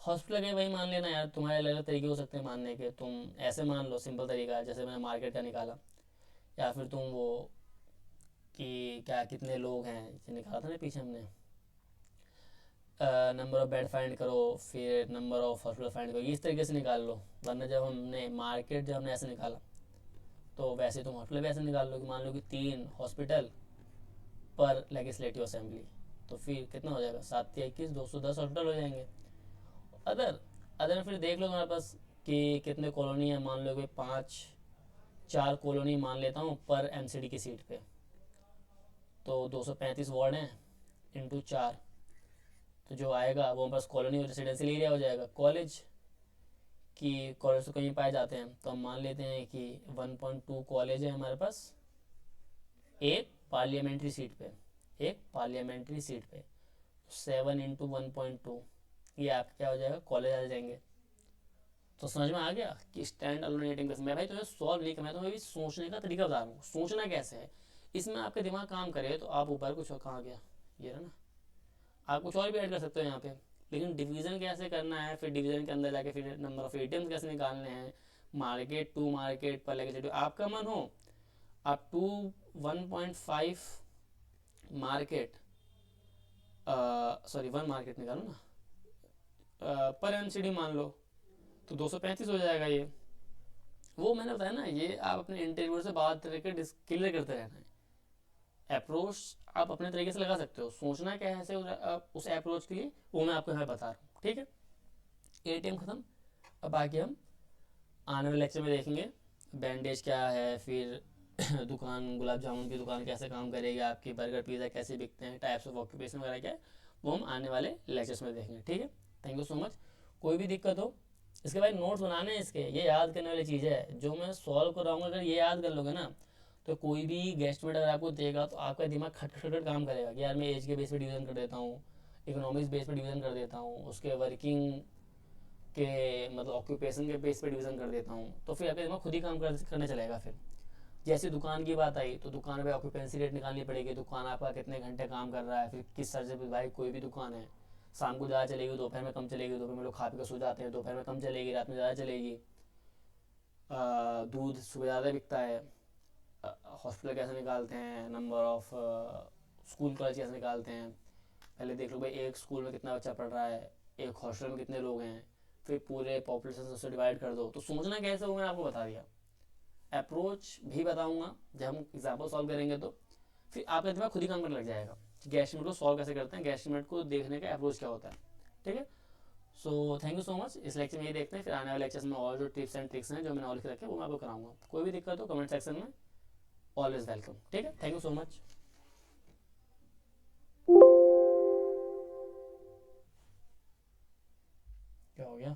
A: हॉस्पिटल के वही मान लेना यार, तुम्हारे अलग अलग तरीके हो सकते हैं मानने के, तुम ऐसे मान लो, सिंपल तरीका है, जैसे मैंने मार्केट का निकाला, या फिर तुम वो कि क्या कितने लोग हैं निकाला था ना पीछे हमने, नंबर ऑफ बेड फाइंड करो, फिर नंबर ऑफ हॉस्पिटल फाइंड करो, इस तरीके से निकाल लो। वरना जब हमने मार्केट जब हमने ऐसे निकाला, तो वैसे तुम हॉस्पिटल भी ऐसे निकाल लो कि मान लो कि 3 हॉस्पिटल पर लेजिस्लेटिव असेंबली, तो फिर कितना हो जाएगा, 7 या 21, 210 हॉस्पिटल हो जाएंगे। अदर अदर फिर देख लो तुम्हारे पास कि कितने कॉलोनी है, मान लो कि 4 कॉलोनी मान लेता हूँ पर MCD की सीट पे, तो 235 वार्ड हैं इंटू 4, तो जो आएगा वो बस कॉलोनी रेसिडेंशियल एरिया हो जाएगा। कॉलेज की, कॉलेज तो कहीं पाए जाते हैं, तो हम मान लेते हैं कि 1.2 कॉलेज है हमारे पास एक पार्लियामेंट्री सीट पे, एक पार्लियामेंट्री सीट पे, 7 इंटू 1.2, ये आपका क्या हो जाएगा, कॉलेज आ जाएंगे। तो समझ में आ गया कि स्टैंड अलोन ATM कैसे। मैं भाई तुम्हें सॉल्व नहीं करना, तुम्हें भी सोचने का तरीका बता रहा हूँ, सोचना कैसे है, इसमें आपका दिमाग काम करे तो आप ऊपर कुछ कहाँ गया, ये रहा ना, आप कुछ और भी ऐड कर सकते हो यहाँ पे, लेकिन डिवीज़न कैसे करना है, फिर डिवीज़न के अंदर जाके फिर नंबर ऑफ ATMs कैसे निकालने हैं, मार्केट टू मार्केट पर लेके आपका मन हो आप 1.5 मार्केट, सॉरी 1 मार्केट निकालो ना, पर एमसीडी मान लो तो 235 हो जाएगा ये। वो मैंने बताया ना, ये आप अपने इंटरव्यूअर से बात करके क्लियर करते रहना है। अप्रोच आप अपने तरीके से लगा सकते हो, सोचना क्या है उस अप्रोच के लिए, वो मैं आपको यहाँ बता रहा हूँ, ठीक है। एटीएम खत्म। अब बाकी हम आने वाले लेक्चर में देखेंगे बैंडेज क्या है, फिर दुकान गुलाब जामुन की दुकान कैसे काम करेगी आपकी, बर्गर पिज़्ज़ा कैसे बिकते हैं, टाइप्स ऑफ ऑक्यूपेशन वगैरह क्या है, वो हम आने वाले लेक्चर्स में देखेंगे, ठीक है। Thank you so much. कोई भी दिक्कत हो, इसके बाद नोट्स बनाने हैं इसके, ये याद करने वाली चीज़ है जो मैं सॉल्व कराऊंगा, अगर ये याद कर लोगे ना तो कोई भी गेस्टमेट अगर आपको देगा तो आपका दिमाग खट खट खट काम करेगा कि यार मैं एज के बेस पे डिवीजन कर देता हूँ, इकोनॉमिक्स बेस पे डिवीजन कर देता हूँ, उसके वर्किंग के मतलब ऑक्यूपेशन के बेस पे डिवीजन कर देता हूँ, तो फिर आपका दिमाग खुद ही काम करने चलेगा। फिर जैसे दुकान की बात आई तो दुकान पे ऑक्यूपेंसी रेट निकालनी पड़ेगी, दुकान आपका कितने घंटे काम कर रहा है, फिर किस तरह से, भाई कोई भी दुकान है शाम को ज़्यादा चलेगी, दोपहर में कम चलेगी, दोपहर में लोग खा पी कर सो जाते हैं, दोपहर में कम चलेगी, रात में ज़्यादा चलेगी, दूध सुबह ज़्यादा बिकता है, हॉस्पिटल कैसे निकालते हैं, नंबर ऑफ स्कूल कॉलेज कैसे निकालते हैं, पहले देख लो भाई एक स्कूल में कितना बच्चा पढ़ रहा है, एक हॉस्टल में कितने लोग हैं, फिर पूरे पॉपुलेशन से डिवाइड कर दो, तो सोचना कैसे हो मैंने आपको बता दिया। अप्रोच भी बताऊंगा जब हम एग्जाम्पल सॉल्व करेंगे, तो फिर आपका दिमाग खुद ही काम करने लग जाएगा कि गैस एस्टिमेट को सॉल्व कैसे करते हैं, गैस एस्टिमेट को देखने का अप्रोच क्या होता है, ठीक है। So thank you so much. इस लेक्चर में ये देखते हैं, फिर आने वाले लेक्चर्स में और जो टिप्स एंड ट्रिक्स हैं जो मैंने और लिख रखे हैं वो मैं आपको कराऊंगा। कोई भी दिक्कत हो कमेंट सेक्शन में, ऑलवेज वेलकम, ठीक है। Thank you so much. क्या हो गया?